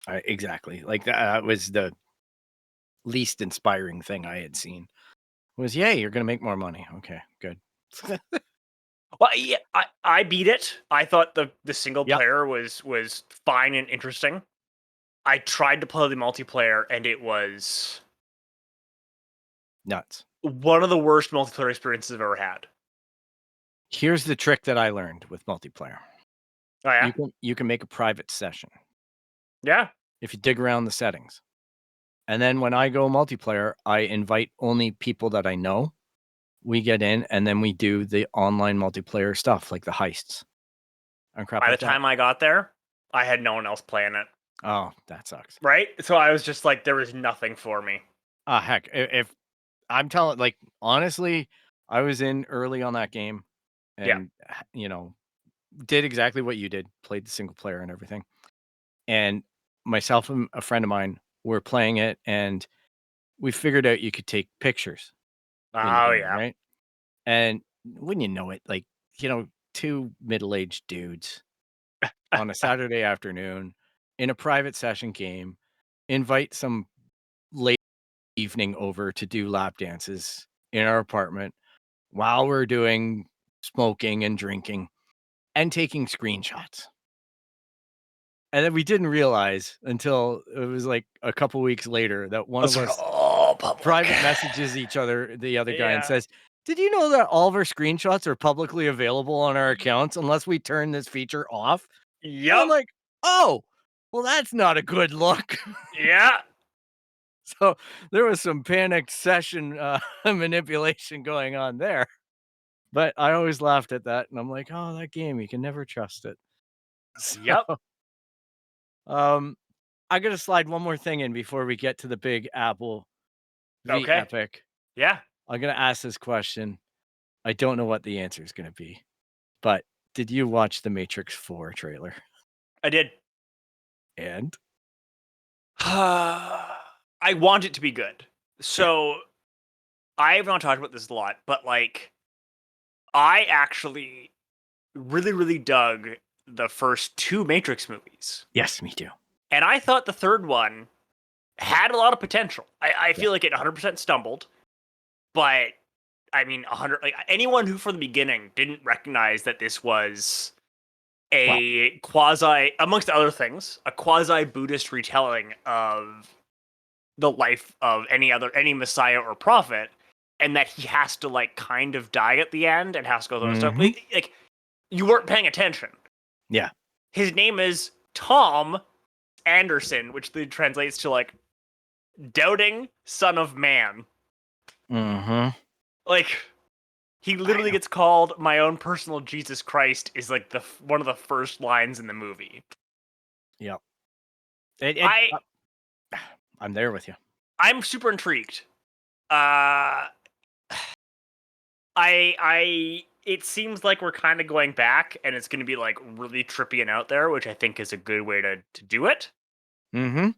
Speaker 2: Exactly. Like that was the least inspiring thing I had seen. Was yay, you're gonna make more money. Okay, good.
Speaker 3: Well, yeah, I beat it. I thought the single player was fine and interesting. I tried to play the multiplayer and it was
Speaker 2: nuts.
Speaker 3: One of the worst multiplayer experiences I've ever had.
Speaker 2: Here's the trick that I learned with multiplayer.
Speaker 3: Oh yeah?
Speaker 2: You can make a private session.
Speaker 3: Yeah.
Speaker 2: If you dig around the settings. And then when I go multiplayer, I invite only people that I know. We get in and then we do the online multiplayer stuff like the heists. And crap.
Speaker 3: By the time I got there, I had no one else playing it.
Speaker 2: Oh, that sucks.
Speaker 3: Right? So I was just like, there was nothing for me.
Speaker 2: Heck, if I'm telling, like, honestly, I was in early on that game and, did exactly what you did, played the single player and everything. And myself and a friend of mine were playing it and we figured out you could take pictures.
Speaker 3: Oh,
Speaker 2: game, right? And wouldn't you know it, like, 2 middle-aged dudes on a Saturday afternoon in a private session game, invite some late evening over to do lap dances in our apartment while we're doing smoking and drinking and taking screenshots. And then we didn't realize until it was like a couple weeks later that one of us private messages each other, the other guy, and says, "Did you know that all of our screenshots are publicly available on our accounts unless we turn this feature off?"
Speaker 3: Yep.
Speaker 2: I'm like, "Oh, well, that's not a good look."
Speaker 3: Yeah.
Speaker 2: So there was some panicked session manipulation going on there. But I always laughed at that, and I'm like, "Oh, that game, you can never trust it."
Speaker 3: Yep.
Speaker 2: I gotta slide one more thing in before we get to the big Apple V Epic.
Speaker 3: Yeah.
Speaker 2: I'm gonna ask this question. I don't know what the answer is gonna be, but did you watch the Matrix 4 trailer?
Speaker 3: I did.
Speaker 2: And?
Speaker 3: I want it to be good. So I have not talked about this a lot, but like I actually really, really dug the first 2 Matrix movies.
Speaker 2: Yes, me too.
Speaker 3: And I thought the third one had a lot of potential. I feel like it 100% stumbled, but I mean, anyone who from the beginning didn't recognize that this was a quasi, amongst other things, a quasi Buddhist retelling of the life of any messiah or prophet, and that he has to like kind of die at the end and has to go through stuff. Like you weren't paying attention.
Speaker 2: Yeah.
Speaker 3: His name is Tom Anderson, which translates to like doubting son of man. Like he literally gets called my own personal Jesus Christ is like one of the first lines in the movie.
Speaker 2: Yep. I'm there with you.
Speaker 3: I'm super intrigued. It seems like we're kind of going back, and it's going to be like really trippy and out there, which I think is a good way to do it.
Speaker 2: And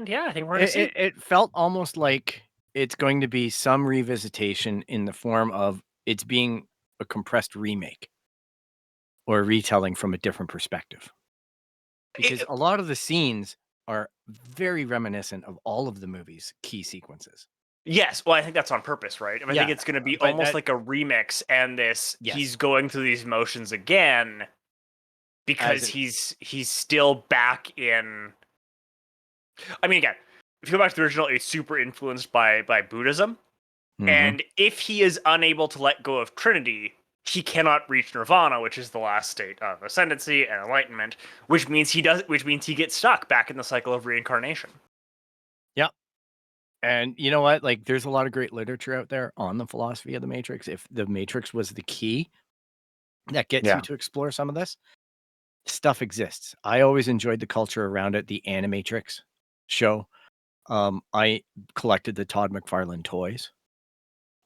Speaker 3: yeah, I think we're going to see.
Speaker 2: It felt almost like it's going to be some revisitation in the form of it's being a compressed remake or a retelling from a different perspective. Because a lot of the scenes are very reminiscent of all of the movie's key sequences.
Speaker 3: Yes, well, I think that's on purpose, right? I think it's going to be almost like a remix, and he's going through these motions again because he's still back in. I mean, again, if you go back to the original, it's super influenced by Buddhism, and if he is unable to let go of Trinity, he cannot reach Nirvana, which is the last state of ascendancy and enlightenment, which means he gets stuck back in the cycle of reincarnation.
Speaker 2: Yep. And you know what? Like, there's a lot of great literature out there on the philosophy of the Matrix. If the Matrix was the key that gets you to explore some of this, stuff exists. I always enjoyed the culture around it. The Animatrix show. I collected the Todd McFarlane toys.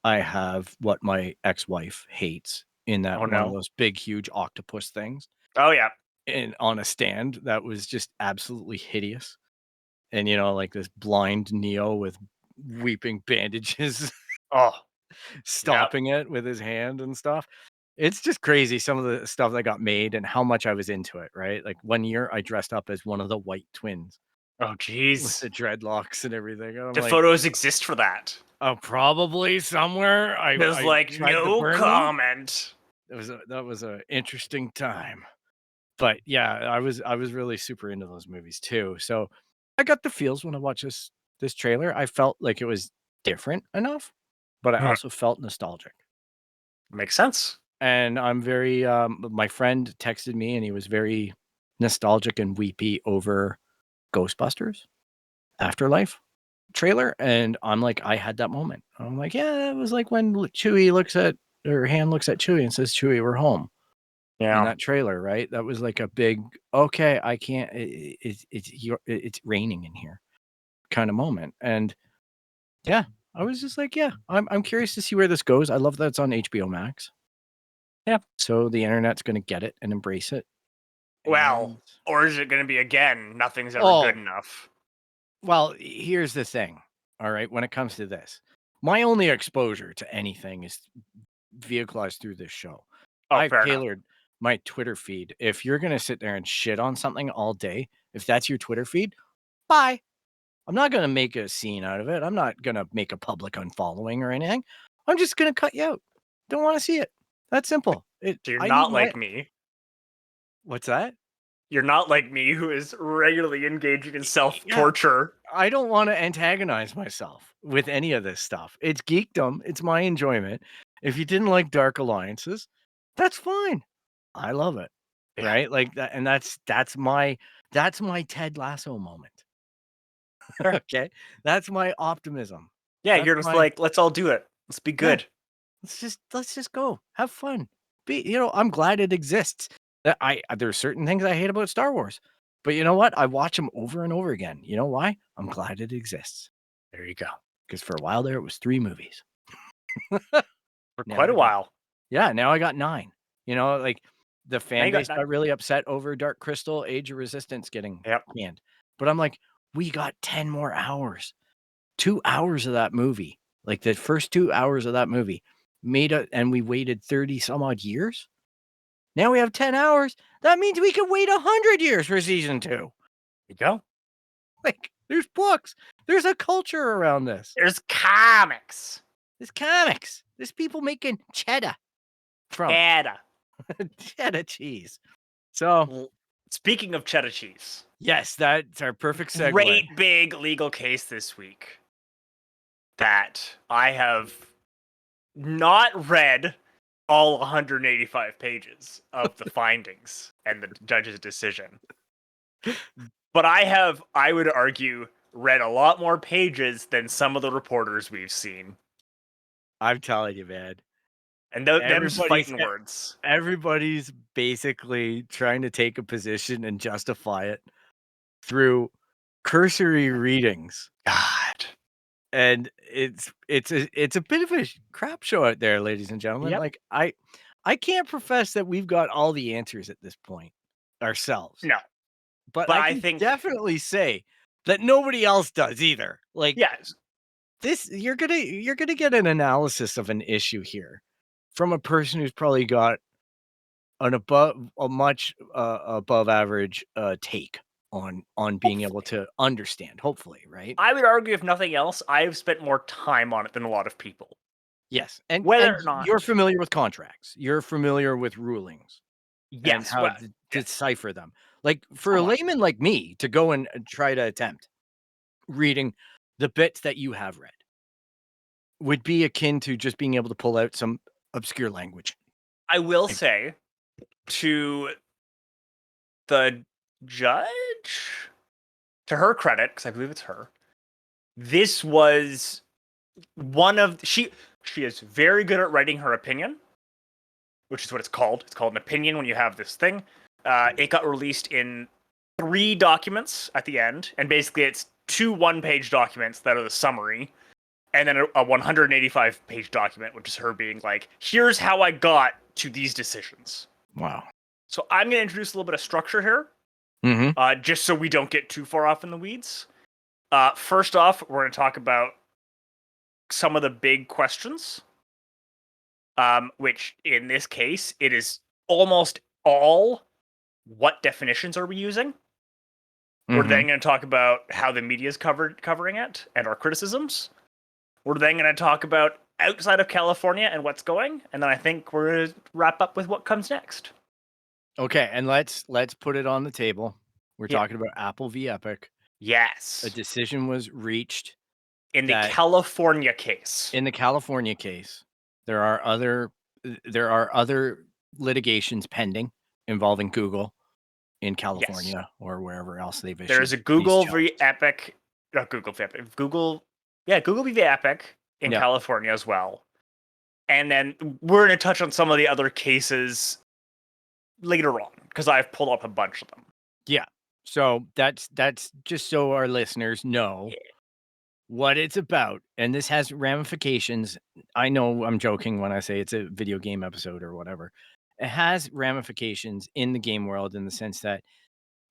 Speaker 2: I have what my ex-wife hates in that one of those big, huge octopus things.
Speaker 3: Oh, yeah.
Speaker 2: And on a stand that was just absolutely hideous. And, you know, like this blind Neo with weeping bandages. Stopping it with his hand and stuff. It's just crazy, some of the stuff that got made and how much I was into it, right? Like, one year, I dressed up as one of the White Twins.
Speaker 3: Oh, jeez.
Speaker 2: With the dreadlocks and everything. And
Speaker 3: the photos exist for that.
Speaker 2: Oh, probably somewhere.
Speaker 3: There's like no comment.
Speaker 2: That was an interesting time. But yeah, I was really super into those movies too. So I got the feels when I watched this trailer. I felt like it was different enough, but I also felt nostalgic.
Speaker 3: Makes sense.
Speaker 2: And I'm very my friend texted me and he was very nostalgic and weepy over Ghostbusters Afterlife trailer, and I'm like, I had that moment. I'm like, yeah, that was like when Chewie looks at Chewie and says, Chewie, we're home. Yeah. In that trailer, right? That was like a big, okay, I can't, it's raining in here kind of moment. And yeah, I was just like, yeah, I'm curious to see where this goes. I love that it's on HBO Max. Yeah. So the internet's going to get it and embrace it.
Speaker 3: Well, or is it going to be again, nothing's ever good enough?
Speaker 2: Well, here's the thing. All right. When it comes to this, my only exposure to anything is vehicleized through this show. I've tailored my Twitter feed. If you're going to sit there and shit on something all day, if that's your Twitter feed, bye. I'm not going to make a scene out of it. I'm not going to make a public unfollowing or anything. I'm just going to cut you out. Don't want to see it. That's simple.
Speaker 3: So you're not like me.
Speaker 2: What's that?
Speaker 3: You're not like me, who is regularly engaging in self-torture.
Speaker 2: I don't want to antagonize myself with any of this stuff. It's geekdom. It's my enjoyment. If you didn't like Dark Alliances, that's fine. I love it. Yeah. Right? Like that, and that's my Ted Lasso moment. Okay. That's my optimism.
Speaker 3: Yeah, you're just like, let's all do it. Let's be good.
Speaker 2: Yeah. Let's just go. Have fun. I'm glad it exists. There's certain things I hate about Star Wars, but you know what? I watch them over and over again. You know why? I'm glad it exists.
Speaker 3: There you go.
Speaker 2: Because for a while there, it was 3 movies.
Speaker 3: For quite a while.
Speaker 2: Yeah. Now I got 9. You know, like the fan base got really upset over Dark Crystal, Age of Resistance getting canned. But I'm like, we got 10 more hours. 2 hours of that movie. Like the first 2 hours of that movie and we waited 30 some odd years. Now we have 10 hours. That means we can wait 100 years for season 2. There
Speaker 3: you go.
Speaker 2: Like, There's books. There's a culture around this.
Speaker 3: There's comics.
Speaker 2: There's comics. There's people making cheddar from cheddar cheese. So,
Speaker 3: speaking of cheddar cheese,
Speaker 2: yes, that's our perfect segue.
Speaker 3: Great big legal case this week that I have not read all 185 pages of the findings and the judge's decision. But I would argue, read a lot more pages than some of the reporters we've seen.
Speaker 2: I'm telling you, man.
Speaker 3: And them's fighting words.
Speaker 2: Everybody's basically trying to take a position and justify it through cursory readings.
Speaker 3: God.
Speaker 2: And it's a bit of a crap show out there, ladies and gentlemen.
Speaker 3: Yep.
Speaker 2: Like I can't profess that we've got all the answers at this point ourselves.
Speaker 3: No.
Speaker 2: But I think definitely say that nobody else does either. Like,
Speaker 3: yes,
Speaker 2: this you're gonna get an analysis of an issue here from a person who's probably got a much above average take on being able to understand, hopefully, right?
Speaker 3: I would argue, if nothing else, I've spent more time on it than a lot of people.
Speaker 2: Yes, and
Speaker 3: whether or not
Speaker 2: you're familiar with contracts, you're familiar with rulings,
Speaker 3: yes,
Speaker 2: and how to decipher them. Like, for a layman like me to go and try to attempt reading the bits that you have read would be akin to just being able to pull out some obscure language.
Speaker 3: I will say, to the judge, to her credit, because I believe it's her, this was one of she is very good at writing her opinion, which is what it's called. It's called an opinion when you have this thing. It got released in 3 documents at the end, and basically it's 2 one-page documents that are the summary, and then a 185-page document, which is her being like, here's how I got to these decisions.
Speaker 2: Wow.
Speaker 3: So I'm going to introduce a little bit of structure here, just so we don't get too far off in the weeds. First off, we're going to talk about some of the big questions, which in this case, it is almost all, what definitions are we using? We're then going to talk about how the media is covering it and our criticisms. We're then going to talk about outside of California and what's going, and then I think we're going to wrap up with what comes next.
Speaker 2: Okay, and let's put it on the table. We're talking about Apple v. Epic.
Speaker 3: Yes.
Speaker 2: A decision was reached
Speaker 3: in the California case.
Speaker 2: In the California case, there are other litigations pending involving Google in California or wherever else they've issued.
Speaker 3: There's a Google v. Epic, not Google v. Epic. Google v. Epic in California as well. And then we're going to touch on some of the other cases later on, because I've pulled up a bunch of them.
Speaker 2: Yeah. So that's just so our listeners know what it's about. And this has ramifications. I know I'm joking when I say it's a video game episode or whatever. It has ramifications in the game world, in the sense that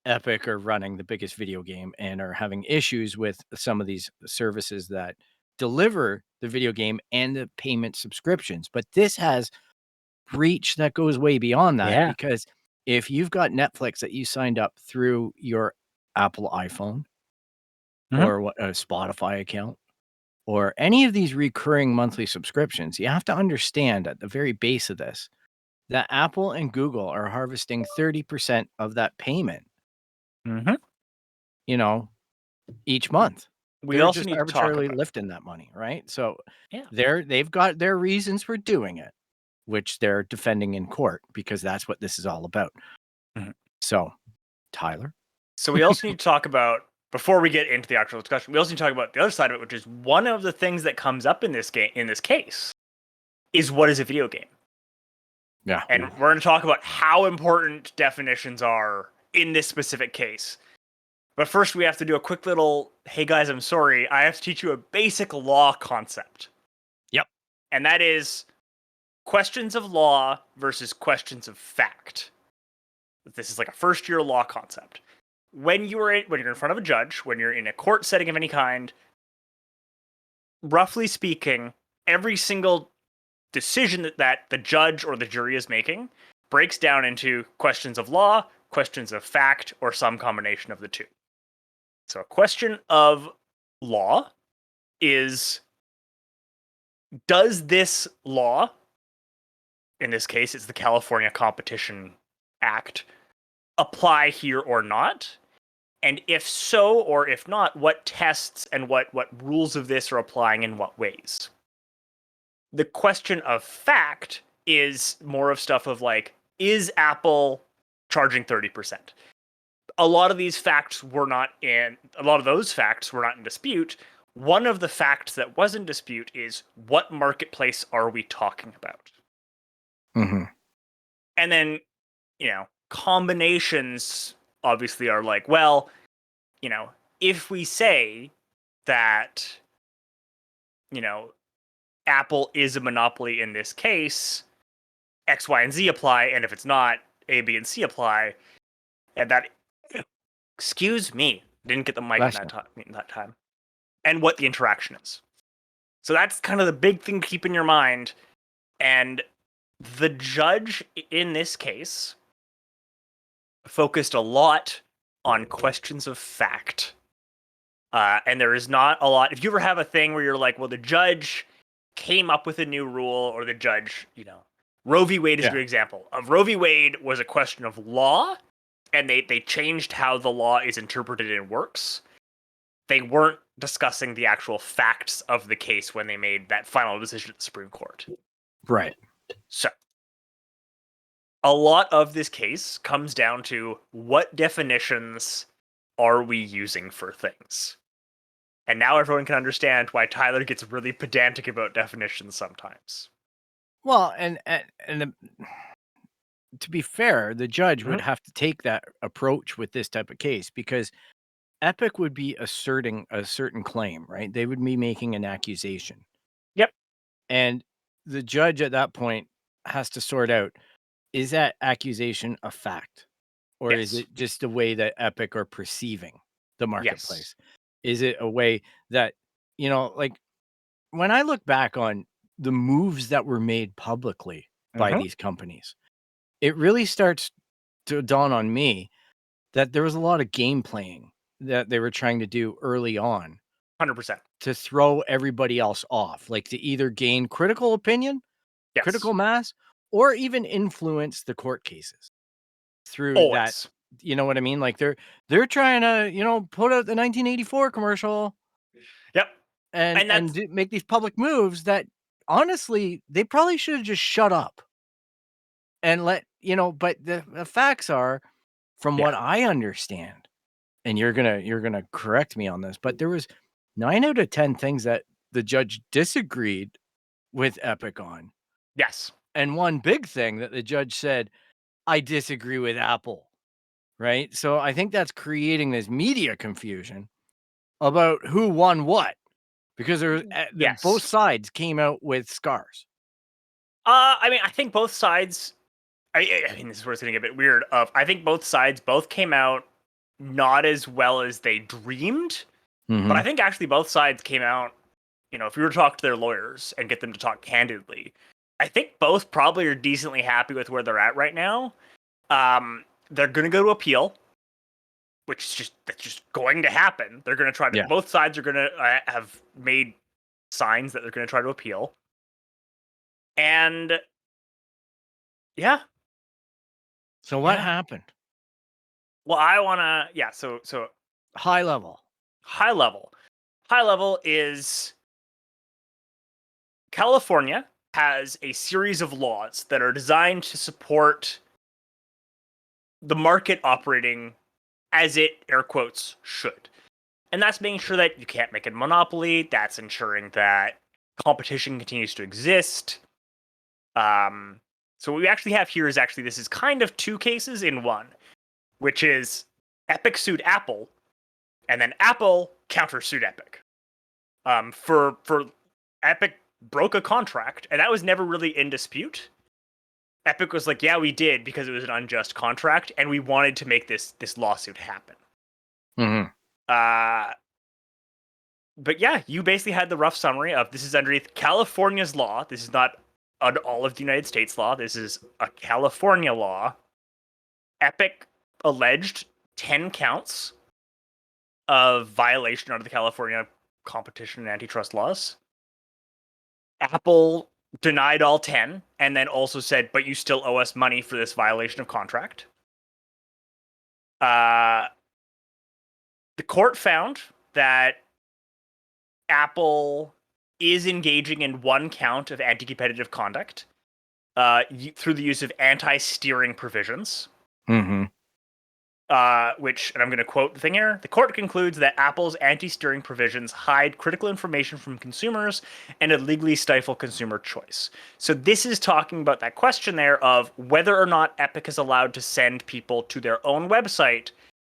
Speaker 2: Epic are running the biggest video game and are having issues with some of these services that deliver the video game and the payment subscriptions. But this has reach that goes way beyond that, because if you've got Netflix that you signed up through your Apple iPhone or a Spotify account or any of these recurring monthly subscriptions, you have to understand at the very base of this that Apple and Google are harvesting 30% of that payment, each month.
Speaker 3: We also need
Speaker 2: arbitrarily
Speaker 3: to talk about
Speaker 2: lifting that money, right? So they've got their reasons for doing it, which they're defending in court, because that's what this is all about. So, Tyler.
Speaker 3: So we also need to talk about, before we get into the actual discussion, we also need to talk about the other side of it, which is one of the things that comes up in this case, is what is a video game?
Speaker 2: Yeah.
Speaker 3: And we're going to talk about how important definitions are in this specific case. But first, we have to do a quick little, hey guys, I'm sorry, I have to teach you a basic law concept.
Speaker 2: Yep.
Speaker 3: And that is questions of law versus questions of fact. This is like a first-year law concept. When you're in front of a judge, when you're in a court setting of any kind, roughly speaking, every single decision that the judge or the jury is making breaks down into questions of law, questions of fact, or some combination of the two. So a question of law is, does this law, in this case it's the California Competition Act, apply here or not? And if so or if not, what tests and what rules of this are applying in what ways? The question of fact is more of stuff of like, is Apple charging 30%? A lot of those facts were not in dispute. One of the facts that was in dispute is, what marketplace are we talking about?
Speaker 2: Mm-hmm.
Speaker 3: And then, combinations obviously are like, well, if we say that, Apple is a monopoly in this case, X, Y, and Z apply, and if it's not, A, B, and C apply, and that, excuse me, didn't get the mic in that time, and what the interaction is. So that's kind of the big thing to keep in your mind. And the judge in this case focused a lot on questions of fact. And there is not a lot. If you ever have a thing where you're like, well, the judge came up with a new rule, or the judge, Roe v. Wade is a good example. Roe v. Wade was a question of law, and they changed how the law is interpreted and works. They weren't discussing the actual facts of the case when they made that final decision at the Supreme Court.
Speaker 2: Right.
Speaker 3: So, a lot of this case comes down to, what definitions are we using for things? And now everyone can understand why Tyler gets really pedantic about definitions sometimes.
Speaker 2: Well, and to be fair, the judge would have to take that approach with this type of case, because Epic would be asserting a certain claim, right? They would be making an accusation.
Speaker 3: Yep.
Speaker 2: And the judge at that point has to sort out, is that accusation a fact? Or is it just a way that Epic are perceiving the marketplace? Is it a way that, like, when I look back on the moves that were made publicly by these companies, it really starts to dawn on me that there was a lot of game playing that they were trying to do early on.
Speaker 3: 100%.
Speaker 2: To throw everybody else off, like to either gain critical opinion, critical mass, or even influence the court cases through that. You know what I mean? Like they're trying to, put out the 1984 commercial.
Speaker 3: Yep.
Speaker 2: And make these public moves that, honestly, they probably should have just shut up and let, but the facts are, from what I understand, and you're gonna correct me on this, but there was 9 out of 10 things that the judge disagreed with Epic on.
Speaker 3: Yes.
Speaker 2: And one big thing that the judge said, I disagree with Apple. Right? So I think that's creating this media confusion about who won what, because there's both sides came out with scars.
Speaker 3: I mean, I think both sides. I mean, this is where it's going to get a bit weird. I think both sides came out not as well as they dreamed, but I think actually both sides came out. If you were to talk to their lawyers and get them to talk candidly, I think both probably are decently happy with where they're at right now. They're going to go to appeal, which is that's just going to happen. They're going to try to. Both sides are going to have made signs that they're going to try to appeal, and yeah.
Speaker 2: So what happened?
Speaker 3: Well, I want to, so
Speaker 2: high level
Speaker 3: is California has a series of laws that are designed to support the market operating as it, air quotes, should. And that's making sure that you can't make it a monopoly. That's ensuring that competition continues to exist. So what we actually have here is this is kind of two cases in one, which is Epic sued Apple, and then Apple countersued Epic. For Epic broke a contract, and that was never really in dispute. Epic was like, yeah, we did, because it was an unjust contract, and we wanted to make this lawsuit happen. But yeah, you basically had the rough summary of, this is underneath California's law. This is not all of the United States law. This is a California law. Epic alleged 10 counts of violation under the California competition and antitrust laws. Apple denied all 10 and then also said, but you still owe us money for this violation of contract. The court found that Apple is engaging in one count of anti-competitive conduct through the use of anti-steering provisions.
Speaker 2: Mm-hmm.
Speaker 3: Which, and I'm going to quote the thing here, the court concludes that Apple's anti-steering provisions hide critical information from consumers and illegally stifle consumer choice. So this is talking about that question there of whether or not Epic is allowed to send people to their own website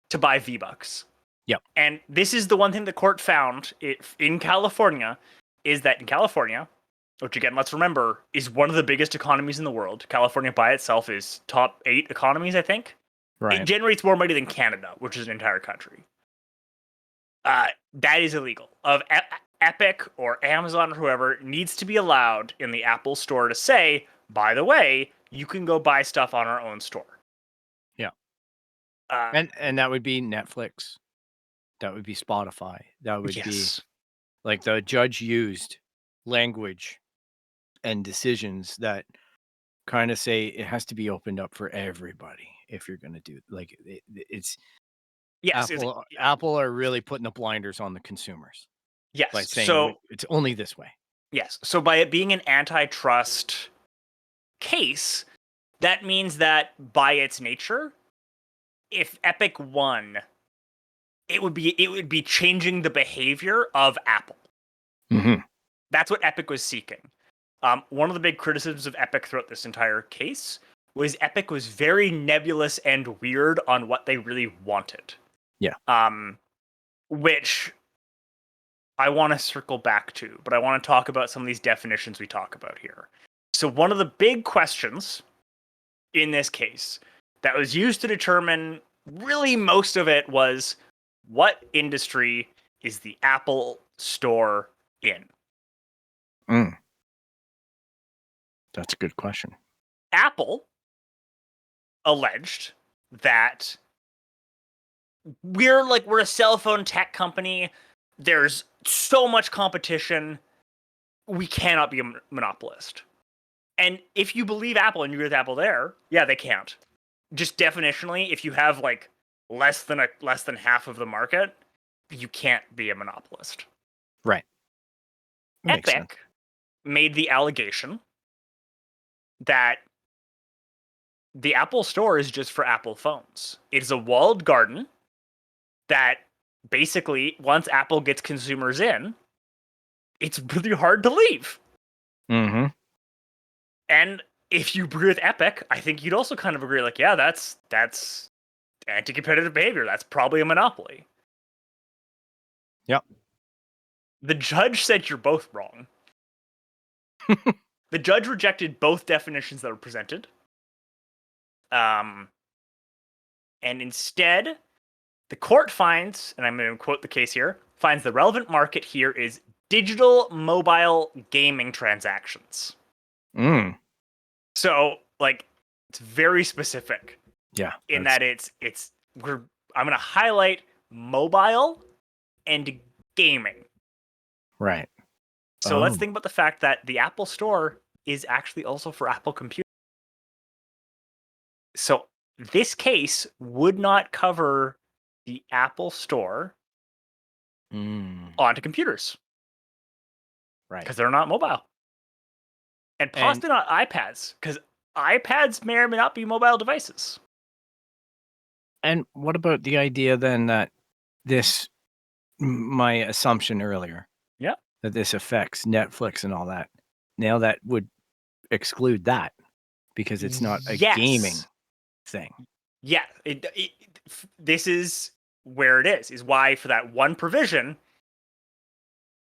Speaker 3: to buy V-Bucks.
Speaker 2: Yep.
Speaker 3: And this is the one thing the court found in California, is that in California, which again, let's remember, is one of the biggest economies in the world. California by itself is top 8 economies, I think.
Speaker 2: Right.
Speaker 3: It generates more money than Canada, which is an entire country. That is illegal. Epic or Amazon or whoever needs to be allowed in the Apple store to say, by the way, you can go buy stuff on our own store.
Speaker 2: Yeah. And that would be Netflix. That would be Spotify. That would be like the judge used language and decisions that kind of say it has to be opened up for everybody if you're going to do like it's Apple are really putting the blinders on the consumers.
Speaker 3: Yes.
Speaker 2: By saying
Speaker 3: so
Speaker 2: it's only this way.
Speaker 3: Yes. So by it being an antitrust case, that means that by its nature, if Epic won, it would be changing the behavior of Apple.
Speaker 2: Mm-hmm.
Speaker 3: That's what Epic was seeking. One of the big criticisms of Epic throughout this entire case was Epic was very nebulous and weird on what they really wanted.
Speaker 2: Yeah.
Speaker 3: Which I want to circle back to, but I want to talk about some of these definitions we talk about here. So one of the big questions in this case that was used to determine really most of it was, what industry is the Apple Store in?
Speaker 2: That's a good question.
Speaker 3: Apple alleged that we're a cell phone tech company. There's so much competition. We cannot be a monopolist. And if you believe Apple and you agree with Apple there, yeah, they can't. Just definitionally, if you have less than half of the market, you can't be a monopolist.
Speaker 2: Right.
Speaker 3: Epic made the allegation that the Apple Store is just for Apple phones. It's a walled garden that basically, once Apple gets consumers in, it's really hard to leave.
Speaker 2: Mm-hmm.
Speaker 3: And if you agree with Epic, I think you'd also kind of agree, yeah, that's anti-competitive behavior. That's probably a monopoly.
Speaker 2: Yep.
Speaker 3: The judge said you're both wrong. The judge rejected both definitions that were presented. And instead, the court finds, and I'm going to quote the case here, finds the relevant market here is digital mobile gaming transactions. So, it's very specific.
Speaker 2: Yeah.
Speaker 3: In that I'm going to highlight mobile and gaming.
Speaker 2: Right.
Speaker 3: So let's think about the fact that the Apple Store is actually also for Apple computers. So this case would not cover the Apple Store onto computers.
Speaker 2: Right.
Speaker 3: Because they're not mobile. And possibly not iPads, because iPads may or may not be mobile devices.
Speaker 2: And what about the idea then that my assumption earlier, that this affects Netflix and all that, now that would exclude that because it's not a gaming thing.
Speaker 3: Yeah, this is where it is why for that one provision,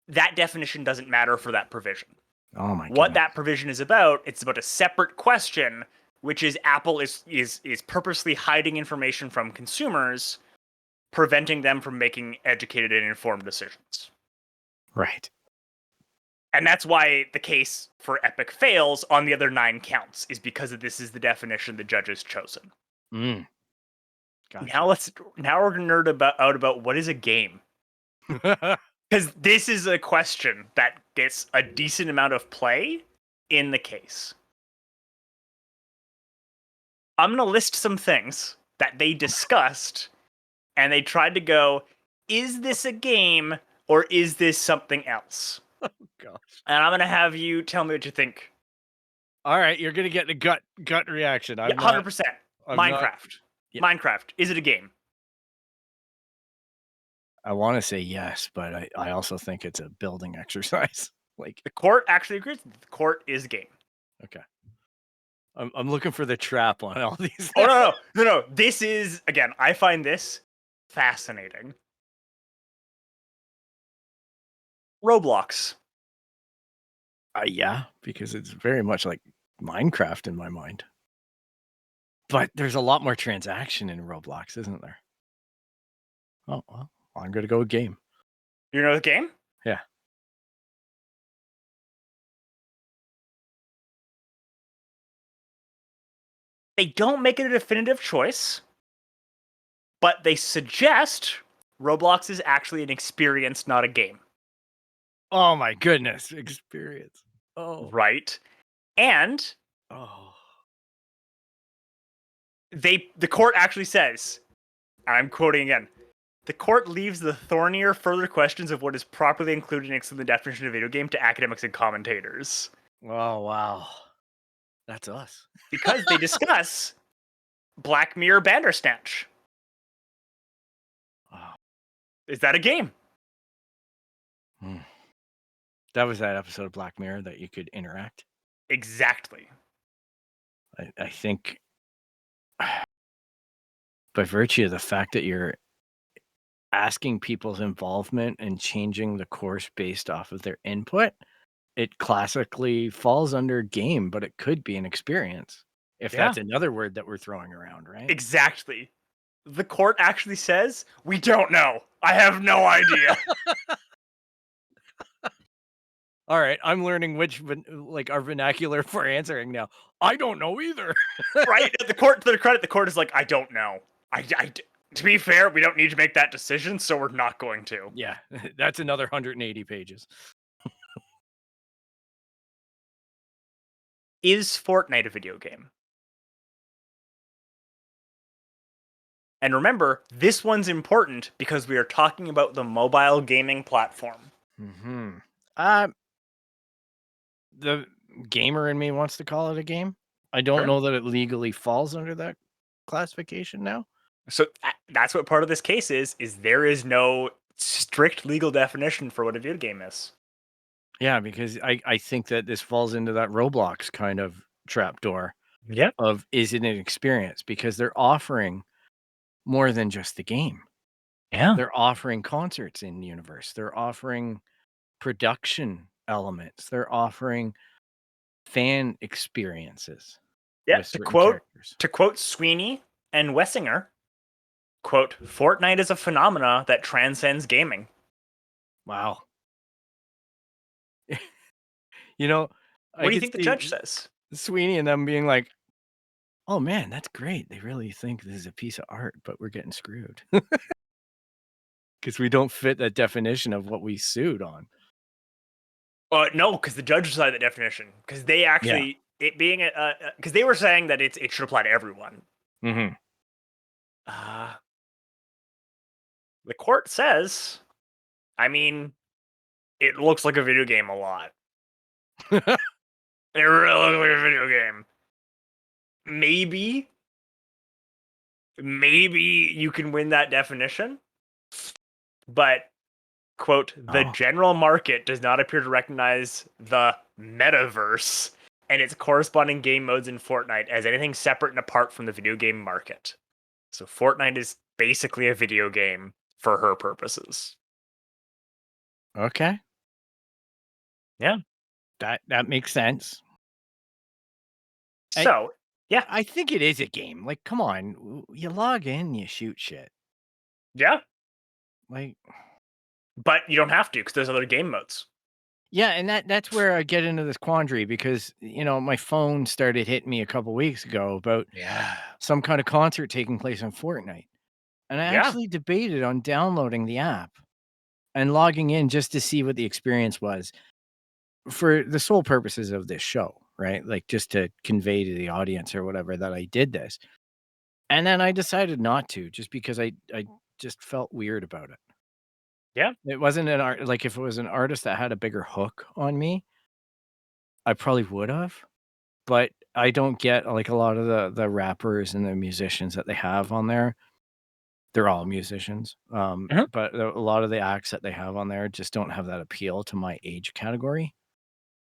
Speaker 3: that definition doesn't matter for that provision.
Speaker 2: Oh my god.
Speaker 3: What that provision is about, it's about a separate question, which is Apple is purposely hiding information from consumers, preventing them from making educated and informed decisions.
Speaker 2: Right.
Speaker 3: And that's why the case for Epic fails on the other 9 counts, is because this is the definition the judge has chosen. Now we're gonna nerd out about what is a game. Because this is a question that gets a decent amount of play in the case. I'm going to list some things that they discussed, and they tried to go, is this a game or is this something else?
Speaker 2: Oh, gosh.
Speaker 3: And I'm going to have you tell me what you think.
Speaker 2: All right, you're going to get a gut reaction.
Speaker 3: Yeah, 100%. Minecraft.
Speaker 2: Yeah.
Speaker 3: Minecraft. Is it a game?
Speaker 2: I want to say yes, but I also think it's a building exercise. Like
Speaker 3: The court actually agrees. The court is a game.
Speaker 2: Okay. I'm looking for the trap on all these.
Speaker 3: Oh, no. This is, again, I find this fascinating. Roblox.
Speaker 2: Yeah, because it's very much like Minecraft in my mind. But there's a lot more transaction in Roblox, isn't there? Oh, well, I'm going to go with game.
Speaker 3: You know the game?
Speaker 2: Yeah.
Speaker 3: They don't make it a definitive choice, but they suggest Roblox is actually an experience, not a game.
Speaker 2: Oh my goodness, experience. Oh.
Speaker 3: Right. And the court actually says, I'm quoting again, the court leaves the thornier further questions of what is properly included next to the definition of video game to academics and commentators.
Speaker 2: Oh, wow. That's us.
Speaker 3: Because they discuss Black Mirror Bandersnatch.
Speaker 2: Wow.
Speaker 3: Is that a game?
Speaker 2: That was that episode of Black Mirror that you could interact.
Speaker 3: Exactly.
Speaker 2: I think by virtue of the fact that you're asking people's involvement and changing the course based off of their input, it classically falls under game, but it could be an experience. If that's another word that we're throwing around, right?
Speaker 3: Exactly. The court actually says, we don't know. I have no idea.
Speaker 2: All right, I'm learning which our vernacular for answering now. I don't know either.
Speaker 3: Right? The court, to their credit, the court is like, I don't know. To be fair, we don't need to make that decision, so we're not going to.
Speaker 2: Yeah, that's another 180 pages.
Speaker 3: Is Fortnite a video game? And remember, this one's important because we are talking about the mobile gaming platform.
Speaker 2: The gamer in me wants to call it a game. I don't know that it legally falls under that classification now.
Speaker 3: So that's what part of this case is there is no strict legal definition for what a video game is.
Speaker 2: Yeah, because I think that this falls into that Roblox kind of trapdoor.
Speaker 3: Yeah.
Speaker 2: Of is it an experience? Because they're offering more than just the game.
Speaker 3: Yeah.
Speaker 2: They're offering concerts in the universe. They're offering production elements. They're offering fan experiences.
Speaker 3: Yeah. To quote Sweeney and Wessinger, quote, Fortnite is a phenomena that transcends gaming.
Speaker 2: Wow.
Speaker 3: What do you think the judge says?
Speaker 2: Sweeney and them being like, oh man, that's great. They really think this is a piece of art, but we're getting screwed. Because we don't fit that definition of what we sued on.
Speaker 3: No, because the judge decided the definition. Because they actually, it being because they were saying that it should apply to everyone.
Speaker 2: Mm-hmm.
Speaker 3: The court says, I mean, it looks like a video game a lot. It really looks like a video game. Maybe you can win that definition, but, quote, the general market does not appear to recognize the metaverse and its corresponding game modes in Fortnite as anything separate and apart from the video game market. So Fortnite is basically a video game for her purposes.
Speaker 2: Okay.
Speaker 3: Yeah.
Speaker 2: That makes sense.
Speaker 3: So, yeah.
Speaker 2: I think it is a game. Like, come on. You log in, you shoot shit.
Speaker 3: Yeah.
Speaker 2: Like,
Speaker 3: but you don't have to because there's other game modes.
Speaker 2: Yeah, and that's where I get into this quandary because, my phone started hitting me a couple weeks ago about some kind of concert taking place on Fortnite. And I
Speaker 3: Yeah.
Speaker 2: actually debated on downloading the app and logging in just to see what the experience was for the sole purposes of this show, right? Like just to convey to the audience or whatever that I did this. And then I decided not to just because I just felt weird about it.
Speaker 3: Yeah.
Speaker 2: It wasn't an art like if it was an artist that had a bigger hook on me, I probably would have, but I don't get like a lot of the rappers and the musicians that they have on there. They're all musicians.
Speaker 3: Mhm.
Speaker 2: But a lot of the acts that they have on there just don't have that appeal to my age category.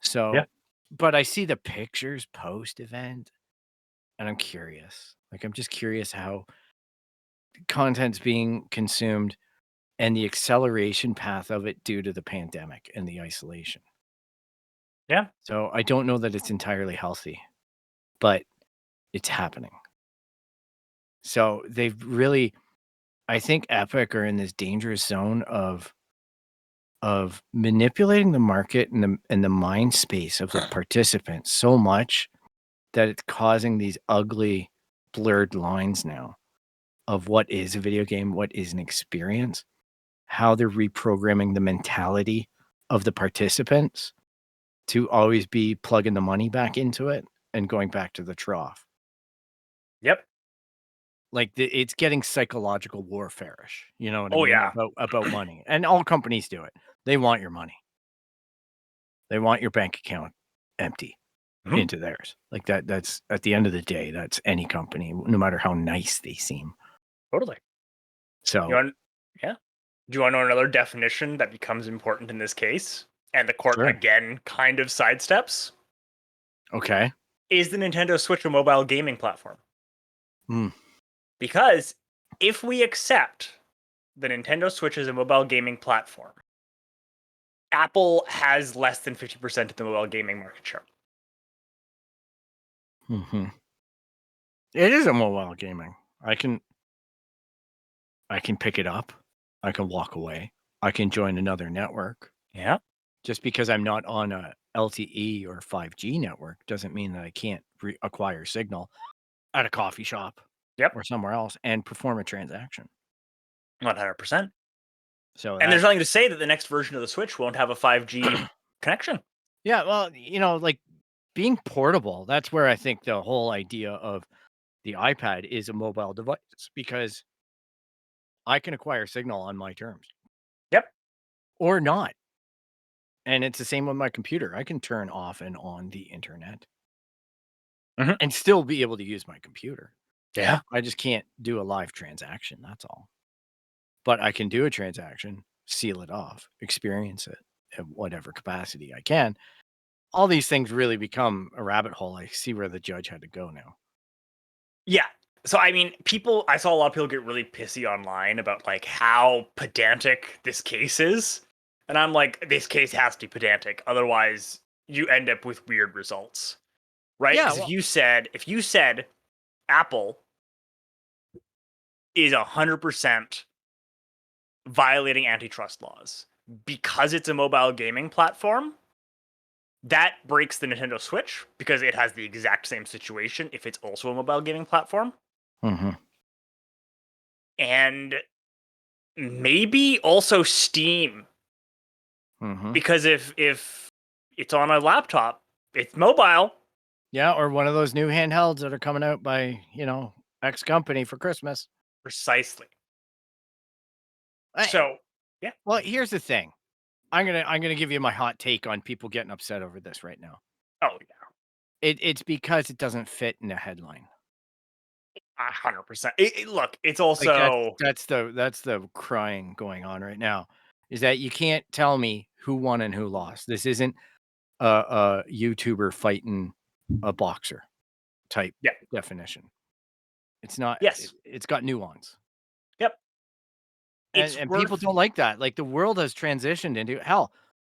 Speaker 3: Yeah.
Speaker 2: So, but I see the pictures post event and I'm curious. Like I'm just curious how content's being consumed and the acceleration path of it due to the pandemic and the isolation.
Speaker 3: Yeah.
Speaker 2: So I don't know that it's entirely healthy, but it's happening. So they've really, I think Epic are in this dangerous zone of manipulating the market and the mind space of the participants so much that it's causing these ugly blurred lines now of what is a video game, what is an experience, how they're reprogramming the mentality of the participants to always be plugging the money back into it and going back to the trough.
Speaker 3: Yep.
Speaker 2: Like it's getting psychological warfare-ish, you know what I
Speaker 3: Oh
Speaker 2: mean?
Speaker 3: yeah.
Speaker 2: About money. And all companies do it. They want your money. They want your bank account empty
Speaker 3: Mhm.
Speaker 2: into theirs. Like that's at the end of the day, that's any company, no matter how nice they seem.
Speaker 3: Totally. You
Speaker 2: So
Speaker 3: want? Yeah. Do you want to know another definition that becomes important in this case? And the court
Speaker 2: sure.
Speaker 3: again kind of sidesteps.
Speaker 2: Okay.
Speaker 3: Is the Nintendo Switch a mobile gaming platform?
Speaker 2: Hmm.
Speaker 3: Because if we accept the Nintendo Switch as a mobile gaming platform, Apple has less than 50% of the mobile gaming market share.
Speaker 2: Mhm. It is a mobile gaming. I can pick it up. I can walk away. I can join another network.
Speaker 3: Yeah.
Speaker 2: Just because I'm not on a LTE or 5G network doesn't mean that I can't acquire signal at a coffee shop
Speaker 3: Yep.
Speaker 2: or somewhere else and perform a transaction.
Speaker 3: 100%.
Speaker 2: So
Speaker 3: And there's
Speaker 2: that
Speaker 3: nothing to say that the next version of the Switch won't have a 5G connection.
Speaker 2: yeah, well, like being portable, that's where I think the whole idea of the iPad is a mobile device because I can acquire signal on my terms
Speaker 3: Yep.
Speaker 2: or not. And it's the same with my computer. I can turn off and on the internet
Speaker 3: Mhm.
Speaker 2: and still be able to use my computer.
Speaker 3: Yeah.
Speaker 2: I just can't do a live transaction. That's all. But I can do a transaction, seal it off, experience it at whatever capacity I can. All these things really become a rabbit hole. I see where the judge had to go now.
Speaker 3: Yeah. So I mean, I saw a lot of people get really pissy online about like how pedantic this case is. And I'm like, this case has to be pedantic. Otherwise, you end up with weird results. Right?
Speaker 2: Yeah,
Speaker 3: Because
Speaker 2: well,
Speaker 3: if you said Apple is 100% violating antitrust laws because it's a mobile gaming platform, that breaks the Nintendo Switch because it has the exact same situation if it's also a mobile gaming platform.
Speaker 2: mhm,
Speaker 3: And maybe also Steam,
Speaker 2: mhm.
Speaker 3: because if it's on a laptop, it's mobile.
Speaker 2: Yeah, or one of those new handhelds that are coming out by, X company for Christmas.
Speaker 3: Precisely.
Speaker 2: I
Speaker 3: So, yeah.
Speaker 2: well, here's the thing. I'm gonna give you my hot take on people getting upset over this right now.
Speaker 3: Oh, yeah.
Speaker 2: It's because it doesn't fit in a headline.
Speaker 3: 100%. Look, it's
Speaker 2: Like,
Speaker 3: also.
Speaker 2: that's the crying going on right now, is that you can't tell me who won and who lost. This isn't a YouTuber fighting a boxer type
Speaker 3: Yeah.
Speaker 2: definition. It's not
Speaker 3: Yes.
Speaker 2: it's got nuance.
Speaker 3: Yep.
Speaker 2: And
Speaker 3: It's
Speaker 2: and people
Speaker 3: worth.
Speaker 2: don't like that. Like, the world has transitioned into hell,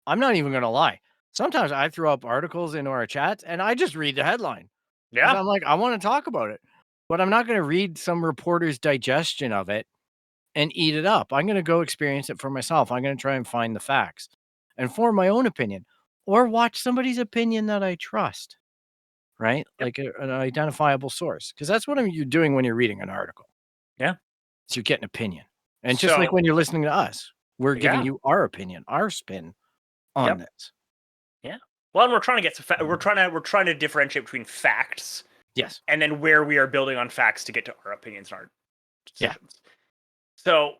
Speaker 2: I'm not even gonna lie. Sometimes I throw up articles into our chats, and I just read the headline because 'cause
Speaker 3: Yeah.
Speaker 2: I'm like, "I wanna talk about it," but I'm not gonna read some reporter's digestion of it and eat it up. I'm gonna go experience it for myself. I'm gonna try and find the facts and form my own opinion or watch somebody's opinion that I trust, right?
Speaker 3: Yep.
Speaker 2: Like an identifiable source, because that's what you're doing when you're reading an article.
Speaker 3: Yeah.
Speaker 2: So you're getting opinion. And just like when you're listening to us, we're giving you our opinion, our spin on this.
Speaker 3: Yeah. Well, and we're trying to get to we're trying to differentiate between facts,
Speaker 2: yes,
Speaker 3: and then where we are building on facts to get to our opinions and our decisions. So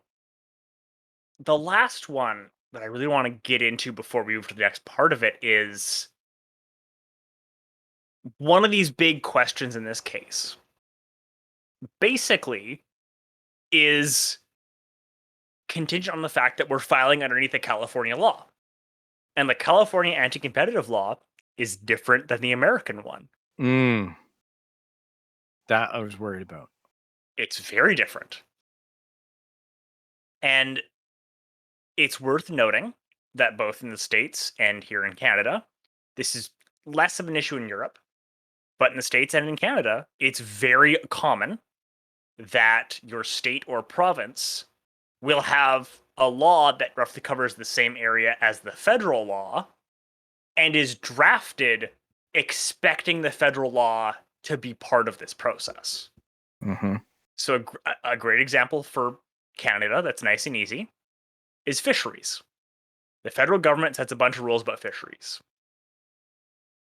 Speaker 3: the last one that I really want to get into before we move to the next part of it is one of these big questions in this case. Basically, is contingent on the fact that we're filing underneath the California law. And the California anti-competitive law is different than the American one.
Speaker 2: That I was worried about.
Speaker 3: It's very different. And it's worth noting that both in the States and here in Canada, this is less of an issue in Europe, but in the States and in Canada, it's very common that your state or province will have a law that roughly covers the same area as the federal law and is drafted expecting the federal law to be part of this process.
Speaker 2: Mm-hmm.
Speaker 3: So a great example for Canada that's nice and easy is fisheries. The federal government sets a bunch of rules about fisheries.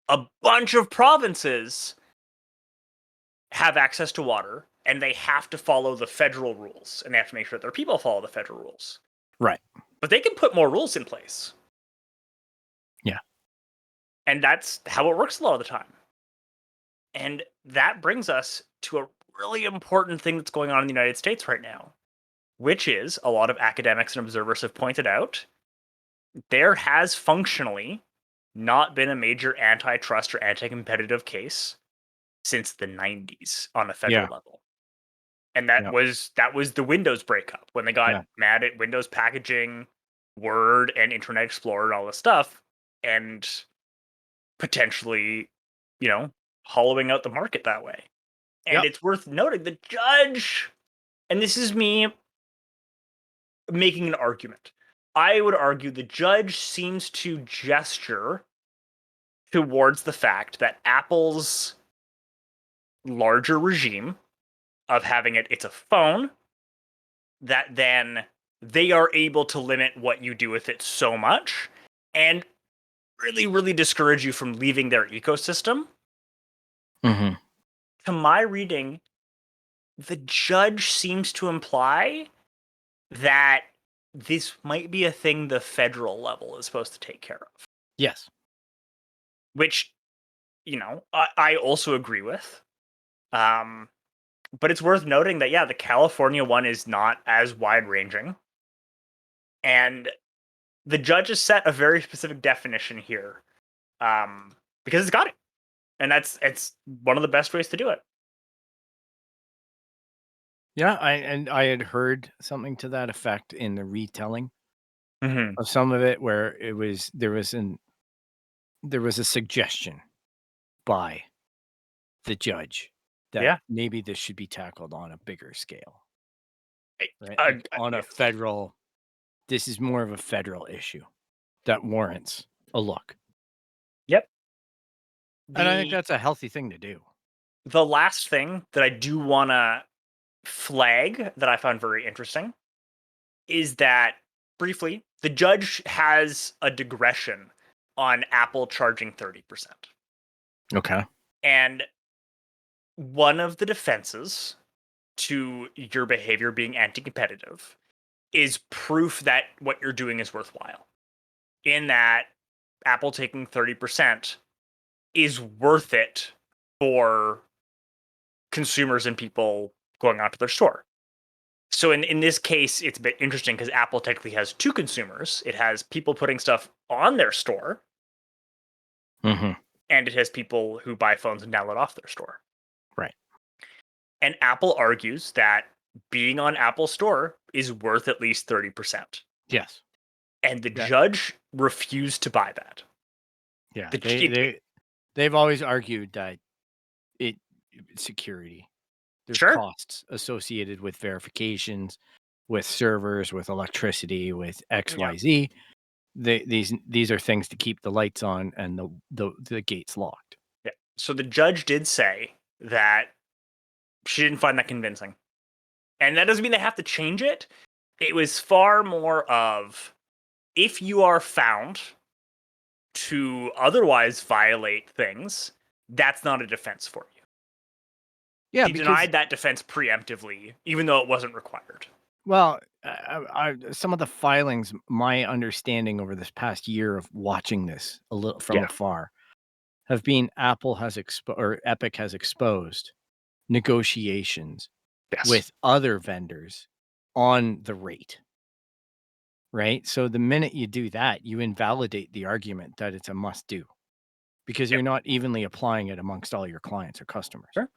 Speaker 3: A bunch of provinces have access to water, and they have to follow the federal rules, and they have to make sure that their people follow the federal rules.
Speaker 2: Right.
Speaker 3: But they can put more rules in place.
Speaker 2: Yeah.
Speaker 3: And that's how it works a lot of the time. And that brings us to a really important thing that's going on in the United States right now, which is a lot of academics and observers have pointed out there has functionally not been a major antitrust or anti-competitive case since the 90s on a federal level. And that was the Windows breakup when they got mad at Windows packaging, Word, and Internet Explorer and all this stuff, and potentially, hollowing out the market that way. And it's worth noting the judge, and this is me making an argument. I would argue the judge seems to gesture towards the fact that Apple's larger regime of having it's a phone, that then they are able to limit what you do with it so much and really, really discourage you from leaving their ecosystem.
Speaker 2: Mm-hmm.
Speaker 3: To my reading, the judge seems to imply that this might be a thing the federal level is supposed to take care of.
Speaker 2: Yes.
Speaker 3: Which, I also agree with. But it's worth noting that, the California one is not as wide-ranging. And the judge has set a very specific definition here, because it's got it. And it's one of the best ways to do it.
Speaker 2: Yeah, I had heard something to that effect in the retelling
Speaker 3: Mm-hmm.
Speaker 2: of some of it, where there was a suggestion by the judge that maybe this should be tackled on a bigger scale. Right? On a federal, this is more of a federal issue that warrants a look.
Speaker 3: Yep.
Speaker 2: And I think that's a healthy thing to do.
Speaker 3: The last thing that I do want to flag that I found very interesting is that, briefly, the judge has a digression on Apple charging 30%.
Speaker 2: Okay.
Speaker 3: And one of the defenses to your behavior being anti-competitive is proof that what you're doing is worthwhile. In that Apple taking 30% is worth it for consumers and people going onto their store. So in this case, it's a bit interesting because Apple technically has two consumers. It has people putting stuff on their store,
Speaker 2: mm-hmm.
Speaker 3: and it has people who buy phones and download off their store.
Speaker 2: Right.
Speaker 3: And Apple argues that being on Apple Store is worth at least 30%.
Speaker 2: Yes.
Speaker 3: And the judge refused to buy that.
Speaker 2: Yeah. They've always argued that security. There's costs associated with verifications, with servers, with electricity, with XYZ. These are things to keep the lights on and the gates locked.
Speaker 3: Yeah. So the judge did say that she didn't find that convincing. And that doesn't mean they have to change it. It was far more of, if you are found to otherwise violate things, that's not a defense for you.
Speaker 2: Yeah,
Speaker 3: He denied that defense preemptively, even though it wasn't required.
Speaker 2: well, some of the filings, my understanding over this past year of watching this a little from afar, have been Apple has or Epic has exposed negotiations
Speaker 3: Yes.
Speaker 2: with other vendors on the rate. Right? So the minute you do that, you invalidate the argument that it's a must do, because you're not evenly applying it amongst all your clients or customers.
Speaker 3: Sure.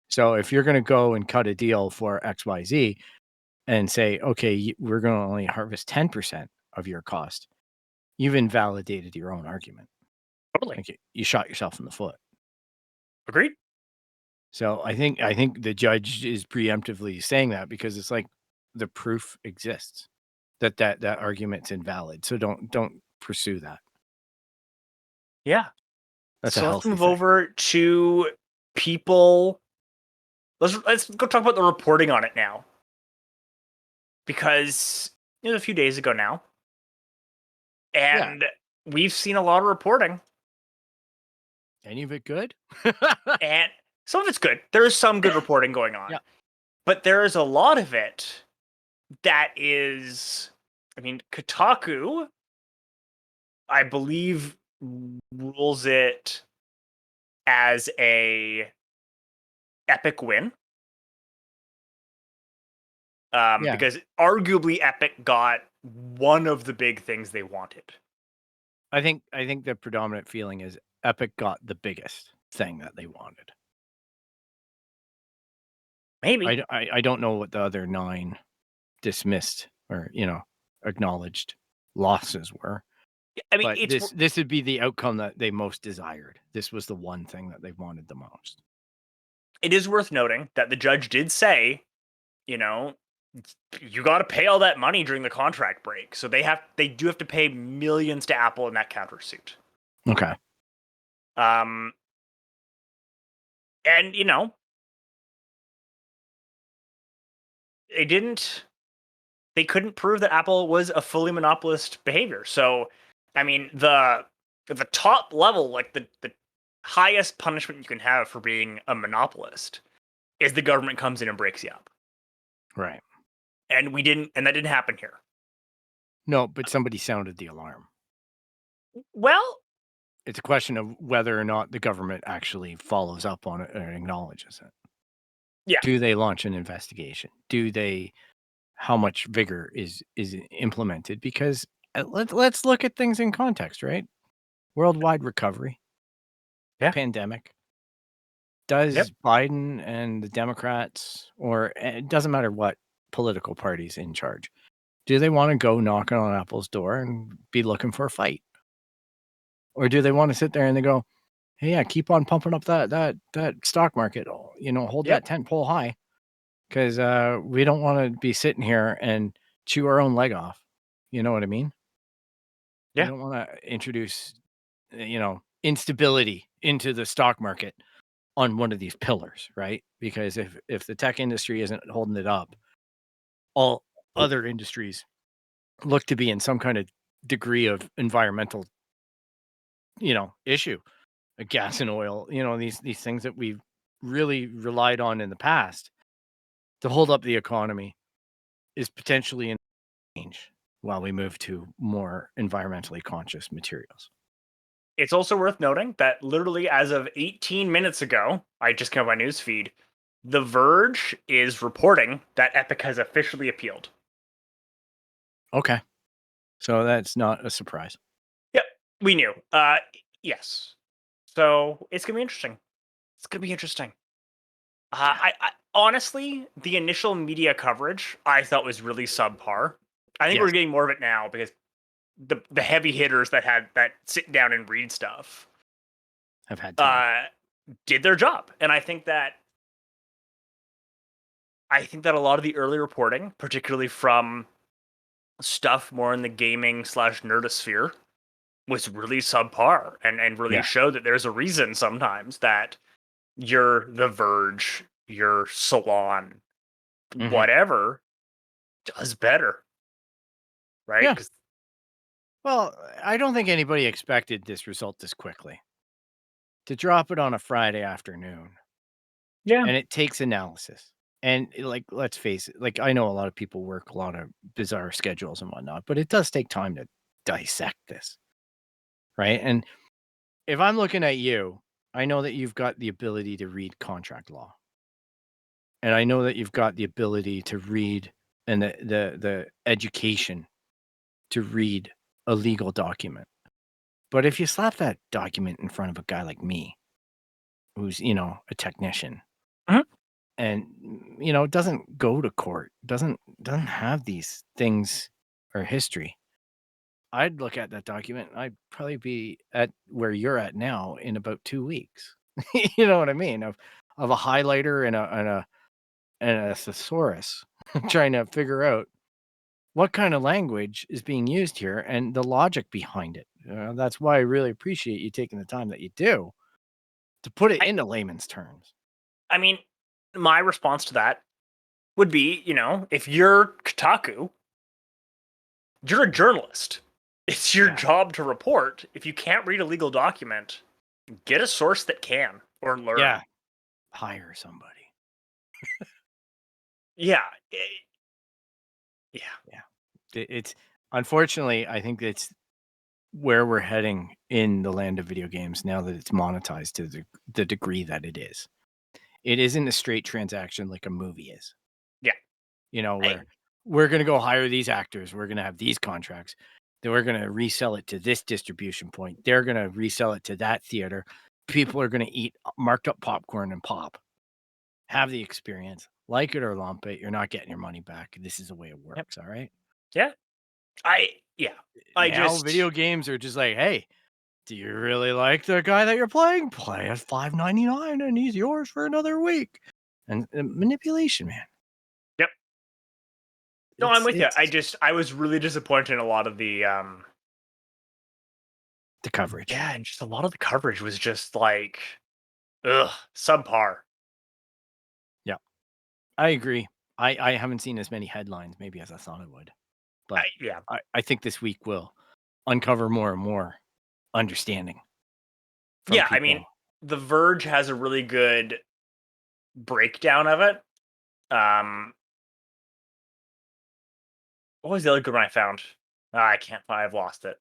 Speaker 2: So if you're going to go and cut a deal for XYZ and say, okay, we're going to only harvest 10% of your cost, you've invalidated your own argument.
Speaker 3: Totally.
Speaker 2: Like you shot yourself in the foot.
Speaker 3: Agreed.
Speaker 2: So I think the judge is preemptively saying that because it's like the proof exists that argument's invalid. So don't pursue that.
Speaker 3: Yeah.
Speaker 2: That's
Speaker 3: so
Speaker 2: a
Speaker 3: let's
Speaker 2: healthy
Speaker 3: move
Speaker 2: thing.
Speaker 3: over to people. Let's go talk about the reporting on it now, because it was a few days ago now, and we've seen a lot of reporting.
Speaker 2: Any of it good?
Speaker 3: And some of it's good. There is some good reporting going on.
Speaker 2: Yeah.
Speaker 3: But there is a lot of it that is, I mean, Kotaku, I believe, rules it as a Epic win. Because arguably Epic got one of the big things they wanted.
Speaker 2: I think the predominant feeling is Epic got the biggest thing that they wanted.
Speaker 3: Maybe.
Speaker 2: I don't know what the other 9 dismissed or acknowledged losses were.
Speaker 3: I mean,
Speaker 2: but this would be the outcome that they most desired. This was the one thing that they wanted the most.
Speaker 3: It is worth noting that the judge did say, you got to pay all that money during the contract break. So they do have to pay millions to Apple in that countersuit.
Speaker 2: Okay.
Speaker 3: And they couldn't prove that Apple was a fully monopolist behavior. So, I mean, the top level, like the highest punishment you can have for being a monopolist is the government comes in and breaks you up.
Speaker 2: Right.
Speaker 3: And that didn't happen here.
Speaker 2: No, but somebody sounded the alarm.
Speaker 3: Well,
Speaker 2: it's a question of whether or not the government actually follows up on it and acknowledges it.
Speaker 3: Yeah.
Speaker 2: Do they launch an investigation? How much vigor is implemented? Because let's look at things in context, right? Worldwide recovery.
Speaker 3: Yeah.
Speaker 2: Pandemic. Does Biden and the Democrats, or it doesn't matter what political party's in charge, do they want to go knocking on Apple's door and be looking for a fight? Or do they want to sit there and they go, hey, yeah, keep on pumping up that stock market, hold that tent pole high, because we don't want to be sitting here and chew our own leg off. You know what I mean?
Speaker 3: Yeah.
Speaker 2: We don't want to introduce, instability into the stock market on one of these pillars, right? Because if the tech industry isn't holding it up, all other industries look to be in some kind of degree of environmental, issue. Like gas and oil, these things that we've really relied on in the past to hold up the economy is potentially in change while we move to more environmentally conscious materials.
Speaker 3: It's also worth noting that literally as of 18 minutes ago, I just came up my news feed, The Verge is reporting that Epic has officially appealed.
Speaker 2: Okay. So that's not a surprise.
Speaker 3: Yep, we knew. Yes. So it's going to be interesting. It's going to be interesting. I honestly, the initial media coverage I thought was really subpar. I think we're getting more of it now because the heavy hitters that sit down and read stuff
Speaker 2: have had time.
Speaker 3: Did their job, and I think that a lot of the early reporting, particularly from stuff more in the gaming / nerdosphere, was really subpar and really showed that there's a reason sometimes that you're The Verge, your Salon, whatever does better, right?
Speaker 2: Yeah.
Speaker 3: 'Cause
Speaker 2: Well, I don't think anybody expected this result this quickly. To drop it on a Friday afternoon,
Speaker 3: yeah,
Speaker 2: and it takes analysis. And like, let's face it, like I know a lot of people work a lot of bizarre schedules and whatnot, but it does take time to dissect this, right? And if I'm looking at you, I know that you've got the ability to read contract law. And I know that you've got the ability to read and the education to read a legal document. But if you slap that document in front of a guy like me, who's, a technician
Speaker 3: Mhm.
Speaker 2: and, doesn't go to court, doesn't have these things or history, I'd look at that document and I'd probably be at where you're at now in about 2 weeks. You know what I mean? Of a highlighter and a thesaurus trying to figure out what kind of language is being used here and the logic behind it. That's why I really appreciate you taking the time that you do to put it
Speaker 3: I
Speaker 2: into layman's terms.
Speaker 3: I mean, my response to that would be, if you're Kotaku, you're a journalist. It's your
Speaker 2: Yeah.
Speaker 3: job to report. If you can't read a legal document, get a source that can or learn.
Speaker 2: Yeah. Hire somebody.
Speaker 3: Yeah. Yeah.
Speaker 2: Yeah. It's unfortunately, I think it's where we're heading in the land of video games now that it's monetized to the degree that it is. It isn't a straight transaction like a movie is.
Speaker 3: Yeah.
Speaker 2: Where we're going to go hire these actors, we're going to have these contracts, then we're going to resell it to this distribution point. They're going to resell it to that theater. People are going to eat marked up popcorn and pop. Have the experience, like it or lump it. You're not getting your money back. This is the way it
Speaker 3: Yep.
Speaker 2: works. All right.
Speaker 3: Yeah. Yeah. I
Speaker 2: Now
Speaker 3: just
Speaker 2: video games are just like, hey, do you really like the guy that you're playing? Play at $5.99 and he's yours for another week. And manipulation, man.
Speaker 3: Yep. No, I'm with you.
Speaker 2: It's
Speaker 3: I was really disappointed in a lot of the
Speaker 2: the coverage.
Speaker 3: yeah, and just a lot of the coverage was just like subpar.
Speaker 2: Yeah, I agree. I haven't seen as many headlines maybe as I thought I would, but
Speaker 3: Yeah.
Speaker 2: I think this week will uncover more and more understanding from
Speaker 3: Yeah, I mean,
Speaker 2: people.
Speaker 3: The Verge has a really good breakdown of it. What was the other good one I found? I can't find. I've lost it.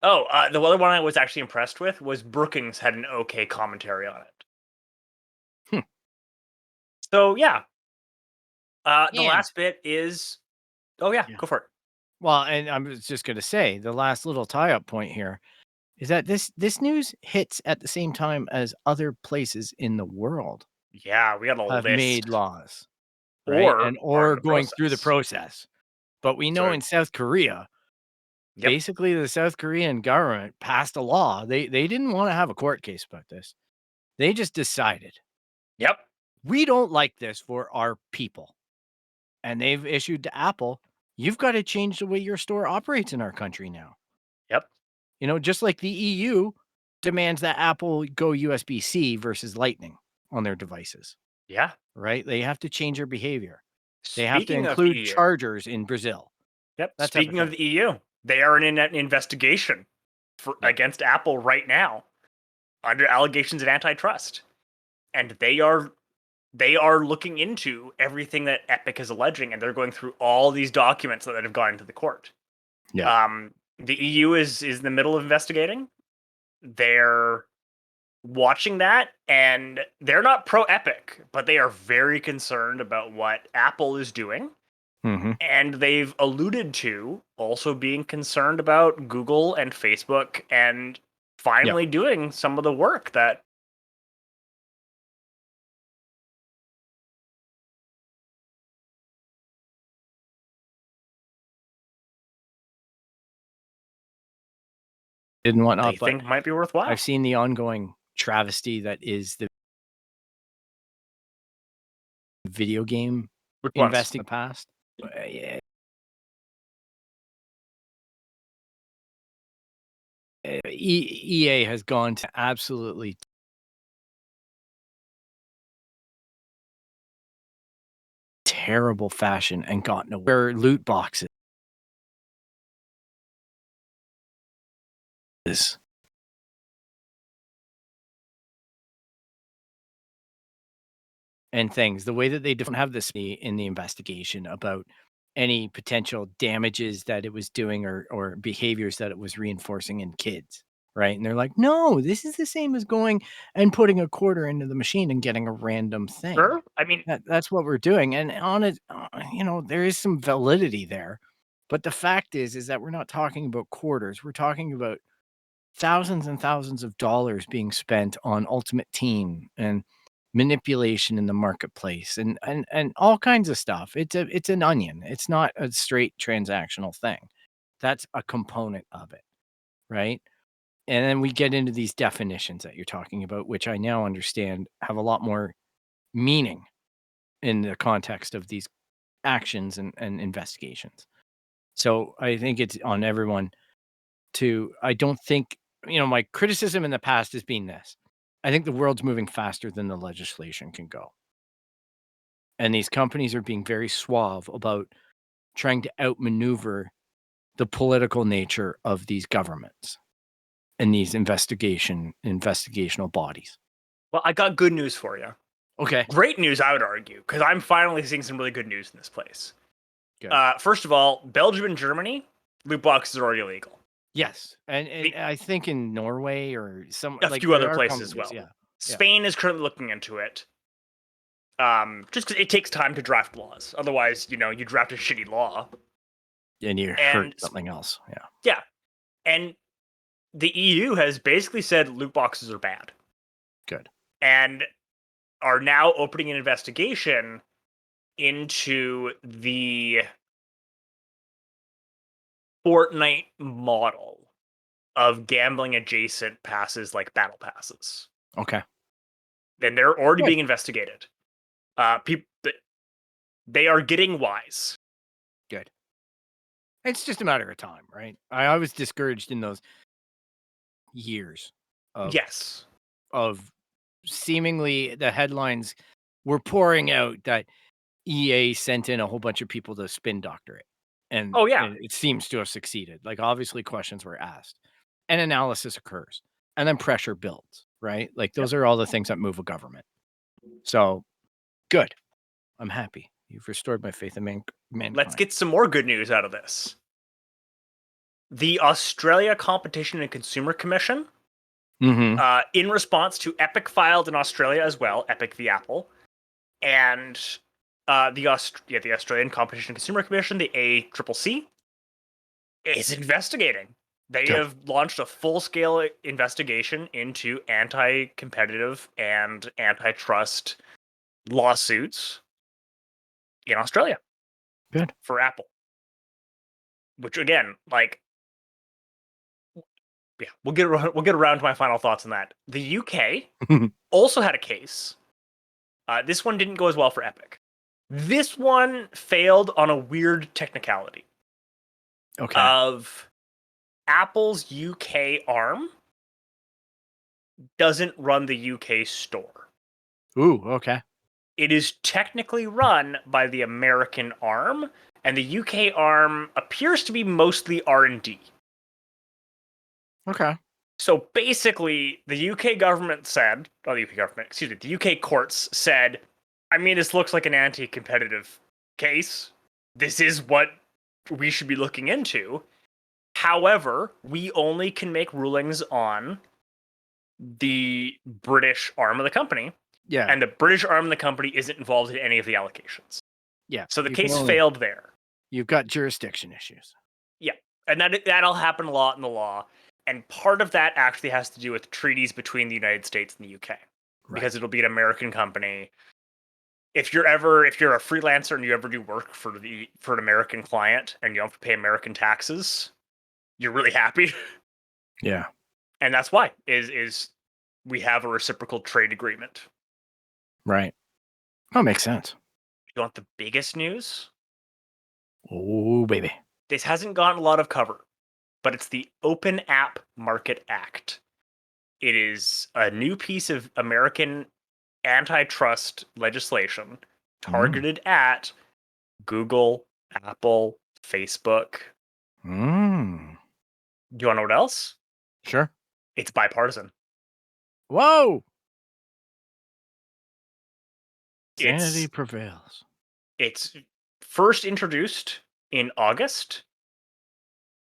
Speaker 3: Oh, the other one I was actually impressed with was Brookings had an okay commentary on it.
Speaker 2: Hmm.
Speaker 3: So yeah, the
Speaker 2: And
Speaker 3: last bit is. Oh yeah,
Speaker 2: yeah.
Speaker 3: go for it.
Speaker 2: Well, and I was just going to say the last little tie-up point here is that this news hits at the same time as other places in the world
Speaker 3: Yeah, we got a
Speaker 2: have made
Speaker 3: list
Speaker 2: laws, right?
Speaker 3: or
Speaker 2: And
Speaker 3: are in
Speaker 2: or
Speaker 3: the
Speaker 2: going through the
Speaker 3: process.
Speaker 2: process. But we know
Speaker 3: So
Speaker 2: in South Korea,
Speaker 3: yep,
Speaker 2: basically the South Korean government passed a law. They didn't want to have a court case about this. They just decided,
Speaker 3: yep,
Speaker 2: we don't like this for our people. And they've issued to Apple, you've got to change the way your store operates in our country now.
Speaker 3: yep,
Speaker 2: Just like the EU demands that Apple go USB-C versus Lightning on their devices,
Speaker 3: yeah.
Speaker 2: right? They have to change their behavior. They have to
Speaker 3: Speaking of the
Speaker 2: include
Speaker 3: EU,
Speaker 2: chargers in Brazil,
Speaker 3: yep.
Speaker 2: that type of
Speaker 3: Speaking of
Speaker 2: thing.
Speaker 3: the EU, they are in an investigation
Speaker 2: Yeah.
Speaker 3: against Apple right now under allegations of antitrust, and they are looking into everything that Epic is alleging, and they're going through all these documents that have gone into the court.
Speaker 2: Yeah.
Speaker 3: The EU is in the middle of investigating. They're watching that, and they're not pro Epic, but they are very concerned about what Apple is doing.
Speaker 2: Mm-hmm.
Speaker 3: And they've alluded to also being concerned about Google and Facebook and finally doing some of the work that
Speaker 2: And
Speaker 3: they
Speaker 2: whatnot, but
Speaker 3: think might be
Speaker 2: I've
Speaker 3: worthwhile.
Speaker 2: seen the ongoing travesty that is the video game
Speaker 3: Which ones?
Speaker 2: investing in the past. Yeah, EA has gone to absolutely terrible fashion and gotten away. Where loot boxes and things, the way that they don't have this in the investigation about any potential damages that it was doing or behaviors that it was reinforcing in kids, right? And they're like, no, this is the same as going and putting a quarter into the machine and getting a random thing.
Speaker 3: Sure. I mean,
Speaker 2: That's what we're doing. And on it, there is some validity there. But the fact is that we're not talking about quarters. We're talking about thousands and thousands of dollars being spent on Ultimate Team and manipulation in the marketplace and all kinds of stuff. It's an onion. It's not a straight transactional thing. That's a component of it, right? And then we get into these definitions that you're talking about, which I now understand have a lot more meaning in the context of these actions and investigations. So I think it's on everyone I don't think, my criticism in the past has been this. I think the world's moving faster than the legislation can go. And these companies are being very suave about trying to outmaneuver the political nature of these governments and these investigational bodies.
Speaker 3: well, I got good news for you.
Speaker 2: Okay.
Speaker 3: Great news, I would argue, because I'm finally seeing some really good news in this place.
Speaker 2: Good.
Speaker 3: First of all, Belgium and Germany, loot boxes are already illegal.
Speaker 2: Yes. And I think in Norway or
Speaker 3: A
Speaker 2: like
Speaker 3: few other
Speaker 2: there are
Speaker 3: places as
Speaker 2: companies,
Speaker 3: well.
Speaker 2: yeah.
Speaker 3: Spain is currently looking into it. Just because it takes time to draft laws. Otherwise, you draft a shitty law.
Speaker 2: And you hurt something else. Yeah.
Speaker 3: Yeah. And the EU has basically said loot boxes are bad.
Speaker 2: Good.
Speaker 3: And are now opening an investigation into the Fortnite model of gambling adjacent passes like battle passes.
Speaker 2: Okay.
Speaker 3: And they're already being investigated. They are getting wise.
Speaker 2: Good. It's just a matter of time, right? I was discouraged in those years of
Speaker 3: Yes.
Speaker 2: of seemingly the headlines were pouring out that EA sent in a whole bunch of people to spin doctor it. And
Speaker 3: Oh, yeah.
Speaker 2: and it seems to have succeeded. Like obviously questions were asked and analysis occurs and then pressure builds, right? Like those are all the things that move a government. So good. I'm happy. You've restored my faith in mankind.
Speaker 3: Let's get some more good news out of this. The Australia Competition and Consumer Commission, in response to Epic filed in Australia as well, Epic the Apple, and the Australian Competition and Consumer Commission, the ACCC, is investigating. They have launched a full-scale investigation into anti-competitive and antitrust lawsuits in Australia.
Speaker 2: Good.
Speaker 3: For Apple. Which again, we'll get around to my final thoughts on that. The UK also had a case. This one didn't go as well for Epic. This one failed on a weird technicality.
Speaker 2: Okay.
Speaker 3: Of Apple's UK arm doesn't run the UK store.
Speaker 2: Ooh, okay.
Speaker 3: It is technically run by the American arm, and the UK arm appears to be mostly R&D.
Speaker 2: Okay.
Speaker 3: So basically, the UK government said, the UK courts said, I mean, this looks like an anti-competitive case. This is what we should be looking into. However, we only can make rulings on the British arm of the company.
Speaker 2: Yeah.
Speaker 3: And the British arm of the company isn't involved in any of the allocations.
Speaker 2: Yeah.
Speaker 3: So the case failed there.
Speaker 2: You've got jurisdiction issues.
Speaker 3: Yeah. And that'll happen a lot in the law. And part of that actually has to do with treaties between the United States and the UK. Right. Because it'll be an American company. If you're a freelancer and you ever do work for an American client and you don't have to pay American taxes, you're really happy.
Speaker 2: Yeah.
Speaker 3: And that's why is we have a reciprocal trade agreement.
Speaker 2: Right. That makes sense.
Speaker 3: You want the biggest news?
Speaker 2: Oh, baby.
Speaker 3: This hasn't gotten a lot of cover, but it's the Open App Market Act. It is a new piece of American antitrust legislation targeted at Google, Apple, Facebook.
Speaker 2: Mm.
Speaker 3: Do you want to know what else?
Speaker 2: Sure.
Speaker 3: It's bipartisan.
Speaker 2: Whoa! Sanity
Speaker 3: It's
Speaker 2: prevails.
Speaker 3: it's first introduced in August.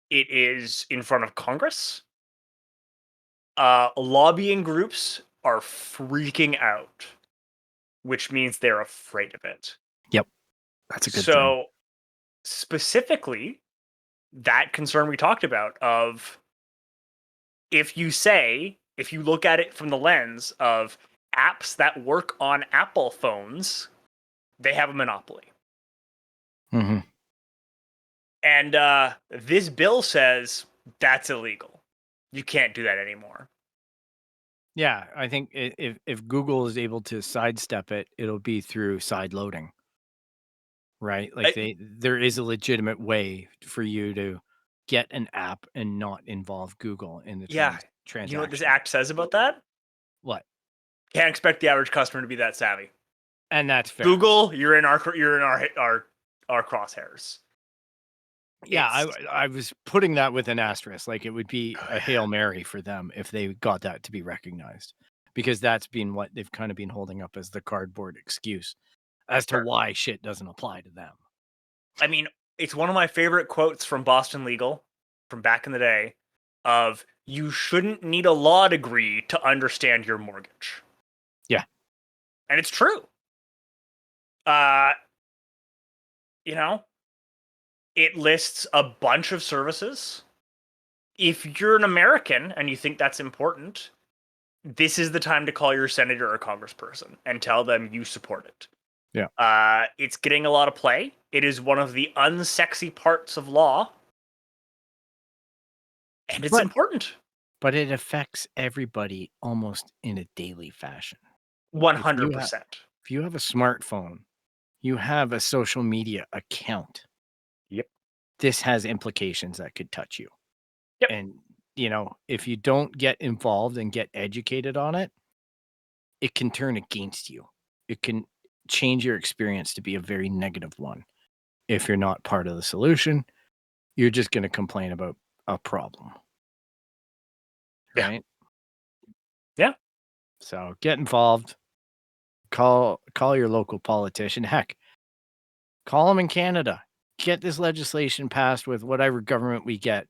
Speaker 3: It is in front of Congress. Lobbying groups are freaking out, which means they're afraid of it.
Speaker 2: Yep. That's a good thing.
Speaker 3: So specifically, that concern we talked about of if you look at it from the lens of apps that work on Apple phones, they have a monopoly.
Speaker 2: Mm-hmm.
Speaker 3: And this bill says that's illegal. You can't do that anymore.
Speaker 2: Yeah, I think if Google is able to sidestep it, it'll be through side loading, right? Like there is a legitimate way for you to get an app and not involve Google in the transaction.
Speaker 3: You know what this act says about that?
Speaker 2: What?
Speaker 3: Can't expect the average customer to be that savvy.
Speaker 2: And that's fair.
Speaker 3: Google, you're in our crosshairs.
Speaker 2: Yeah, I was putting that with an asterisk. Like it would be a Hail Mary for them if they got that to be recognized, because that's been what they've kind of been holding up as the cardboard excuse as to why shit doesn't apply to them.
Speaker 3: I mean, it's one of my favorite quotes from Boston Legal from back in the day of you shouldn't need a law degree to understand your mortgage.
Speaker 2: Yeah.
Speaker 3: And it's true. You know, it lists a bunch of services. If you're an American and you think that's important, this is the time to call your senator or congressperson and tell them you support it.
Speaker 2: Yeah.
Speaker 3: It's getting a lot of play. It is one of the unsexy parts of law. And it's important.
Speaker 2: But it affects everybody almost in a daily fashion.
Speaker 3: 100%.
Speaker 2: If you have a smartphone, you have a social media account.
Speaker 3: Yep.
Speaker 2: This has implications that could touch you.
Speaker 3: Yep.
Speaker 2: And, if you don't get involved and get educated on it, it can turn against you. It can change your experience to be a very negative one. If you're not part of the solution, you're just going to complain about a problem. Right?
Speaker 3: Yeah.
Speaker 2: So get involved. Call your local politician. Heck, call them in Canada. Get this legislation passed with whatever government we get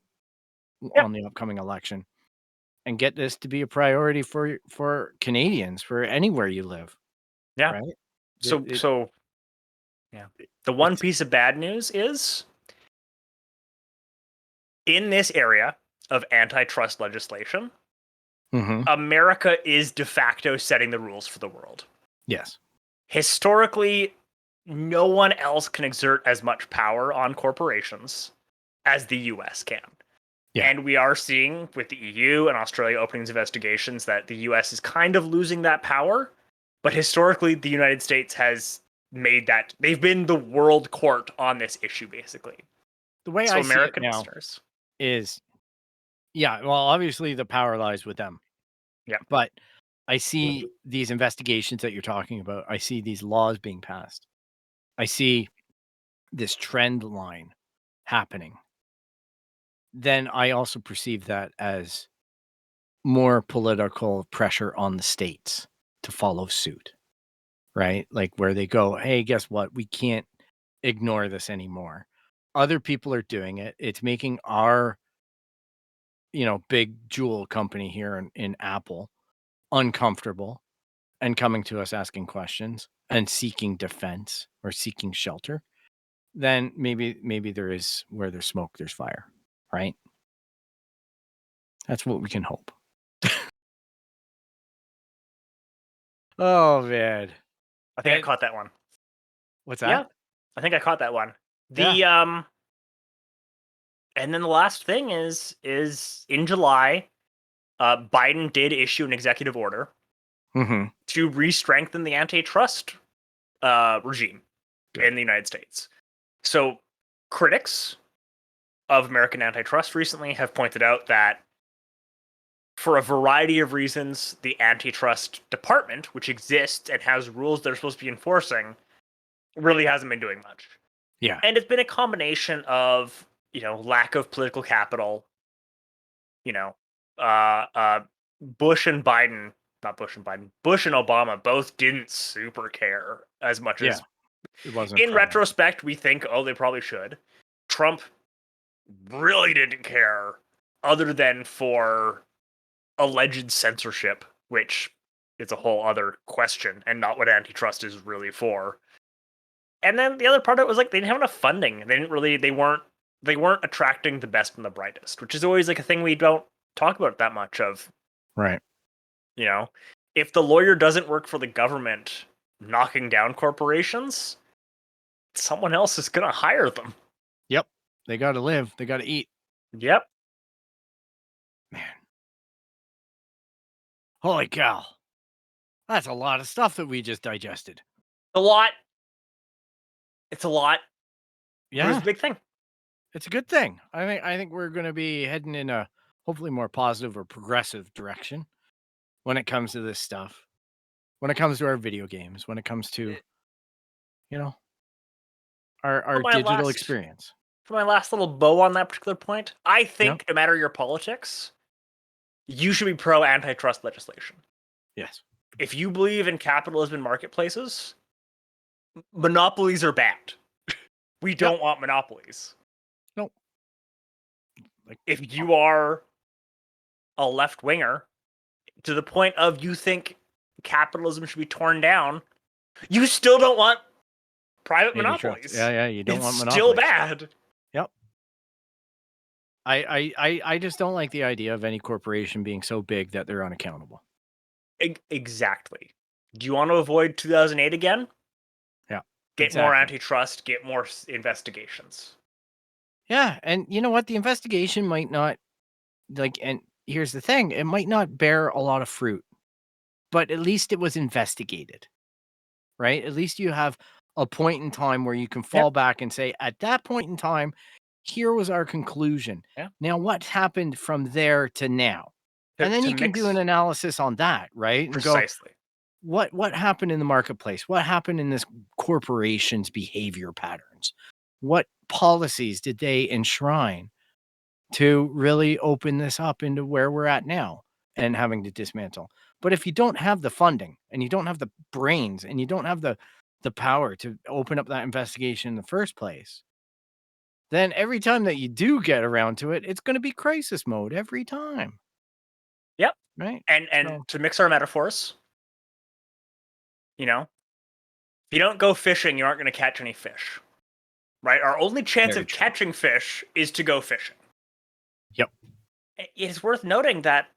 Speaker 2: on the upcoming election, and get this to be a priority for Canadians, for anywhere you live.
Speaker 3: Yeah.
Speaker 2: Right.
Speaker 3: So yeah. The one piece of bad news is in this area of antitrust legislation, America is de facto setting the rules for the world.
Speaker 2: Yes.
Speaker 3: Historically, no one else can exert as much power on corporations as the US can. Yeah. And we are seeing with the EU and Australia opening investigations that the US is kind of losing that power. But historically, the United States has made that. They've been the world court on this issue, basically.
Speaker 2: The way I see it now is, well, obviously the power lies with them.
Speaker 3: Yeah.
Speaker 2: But I see these investigations that you're talking about. I see these laws being passed. I see this trend line happening. Then I also perceive that as more political pressure on the states to follow suit, right? Like where they go, hey, guess what? We can't ignore this anymore. Other people are doing it. It's making our, big jewel company here in Apple uncomfortable and coming to us asking questions and seeking defense or seeking shelter. Then maybe there is, where there's smoke, there's fire, right? That's what we can hope. Oh, man.
Speaker 3: I think I caught that one.
Speaker 2: What's that?
Speaker 3: Yeah, I think I caught that one. And then the last thing is in July, Biden did issue an executive order to re-strengthen the antitrust regime in the United States. So critics of American antitrust recently have pointed out that for a variety of reasons, the antitrust department, which exists and has rules they're supposed to be enforcing, really hasn't been doing much.
Speaker 2: Yeah.
Speaker 3: And it's been a combination of, lack of political capital, Bush and Biden, not Bush and Biden, Bush and Obama both didn't super care as much
Speaker 2: Yeah.
Speaker 3: as,
Speaker 2: It wasn't
Speaker 3: in
Speaker 2: front.
Speaker 3: retrospect, we think, oh, they probably should. Trump really didn't care other than for alleged censorship, which is a whole other question and not what antitrust is really for. And then the other part of it was like they didn't have enough funding. They weren't attracting the best and the brightest, which is always like a thing we don't talk about that much of.
Speaker 2: Right.
Speaker 3: If the lawyer doesn't work for the government knocking down corporations, someone else is going to hire them.
Speaker 2: Yep. They got to live. They got to eat.
Speaker 3: Yep.
Speaker 2: Man. Holy cow. That's a lot of stuff that we just digested.
Speaker 3: A lot. It's a lot.
Speaker 2: Yeah.
Speaker 3: It's a big thing.
Speaker 2: It's a good thing. I think we're going to be heading in a hopefully more positive or progressive direction when it comes to this stuff. When it comes to our video games, when it comes to, our digital experience.
Speaker 3: For my last little bow on that particular point, I think no matter your politics, you should be pro antitrust legislation.
Speaker 2: Yes.
Speaker 3: If you believe in capitalism and marketplaces, monopolies are bad. We don't want monopolies.
Speaker 2: Nope.
Speaker 3: If you are a left winger to the point of you think capitalism should be torn down, you still don't want private monopolies.
Speaker 2: Yeah, you don't want monopolies.
Speaker 3: It's still bad.
Speaker 2: Yep. I just don't like the idea of any corporation being so big that they're unaccountable.
Speaker 3: Exactly. Do you want to avoid 2008 again?
Speaker 2: Yeah.
Speaker 3: Get more antitrust, get more investigations.
Speaker 2: Yeah, and you know what? The investigation might not, and here's the thing, it might not bear a lot of fruit, but at least it was investigated, right? At least you have a point in time where you can fall back and say, at that point in time, here was our conclusion.
Speaker 3: Yeah.
Speaker 2: Now, what happened from there to now? And then you can do an analysis on that, right? And
Speaker 3: precisely.
Speaker 2: Go, what happened in the marketplace? What happened in this corporation's behavior patterns? What policies did they enshrine to really open this up into where we're at now and having to dismantle? But if you don't have the funding and you don't have the brains and you don't have the power to open up that investigation in the first place, then every time that you do get around to it, it's going to be crisis mode every time.
Speaker 3: Yep.
Speaker 2: Right.
Speaker 3: And to mix our metaphors, if you don't go fishing, you aren't going to catch any fish. Right? Our only chance of catching fish is to go fishing.
Speaker 2: Yep.
Speaker 3: It's worth noting that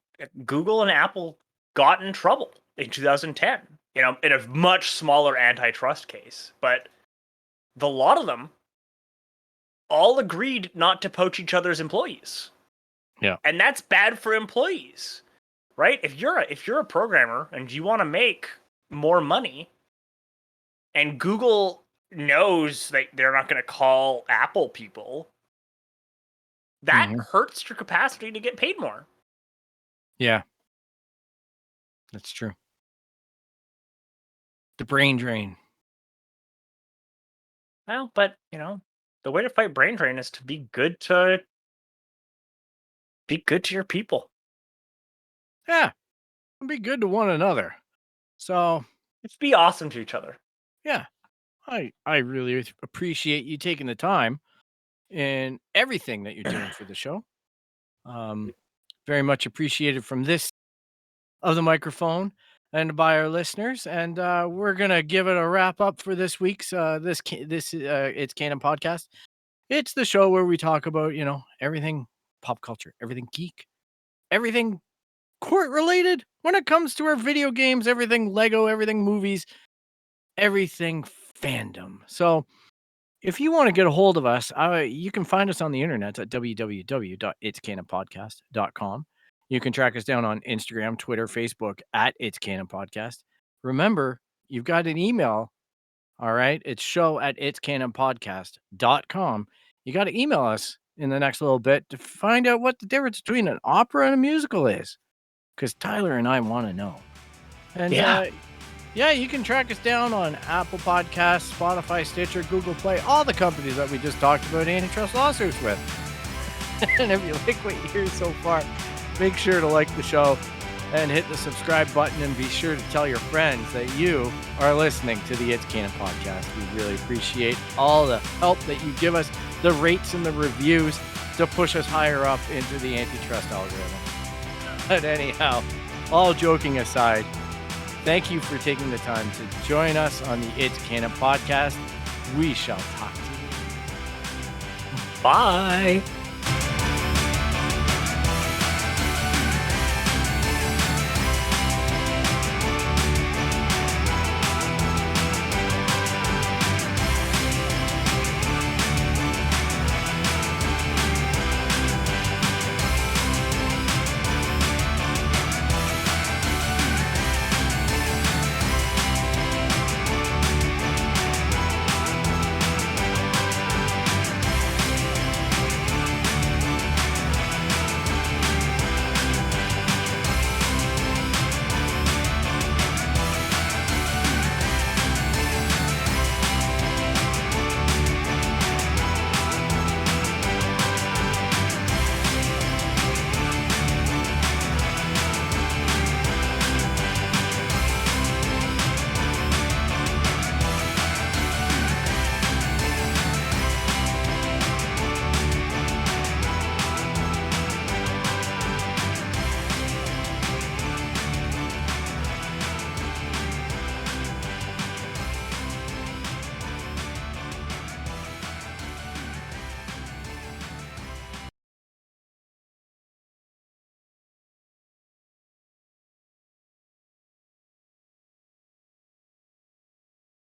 Speaker 3: Google and Apple got in trouble in 2010, in a much smaller antitrust case. But the lot of them all agreed not to poach each other's employees.
Speaker 2: Yeah.
Speaker 3: And that's bad for employees, right? If you're a programmer and you want to make more money, and Google knows that they're not going to call Apple people, that hurts your capacity to get paid more.
Speaker 2: Yeah. That's true. The brain drain.
Speaker 3: Well, but, the way to fight brain drain is to be good to your people.
Speaker 2: Yeah. Be good to one another. So,
Speaker 3: just be awesome to each other.
Speaker 2: Yeah. I really appreciate you taking the time and everything that you're doing for the show. Very much appreciated from this of the microphone and by our listeners. And we're gonna give it a wrap up for this week's It's Canon podcast. It's the show where we talk about everything pop culture, everything geek, everything court related when it comes to our video games, everything Lego, everything movies, everything fandom. So if you want to get a hold of us, you can find us on the internet at www.itscanonpodcast.com. You can track us down on Instagram, Twitter, Facebook at It's Canon Podcast. Remember, you've got an email. All right. It's show@itscanonpodcast.com. You got to email us in the next little bit to find out what the difference between an opera and a musical is. Because Tyler and I want to know. And Yeah, you can track us down on Apple Podcasts, Spotify, Stitcher, Google Play, all the companies that we just talked about antitrust lawsuits with. And if you like what you hear so far, make sure to like the show and hit the subscribe button, and be sure to tell your friends that you are listening to the It's Canon podcast. We really appreciate all the help that you give us, the rates and the reviews to push us higher up into the antitrust algorithm. But anyhow, all joking aside, thank you for taking the time to join us on the It's Canon podcast. We shall talk to you.
Speaker 3: Bye.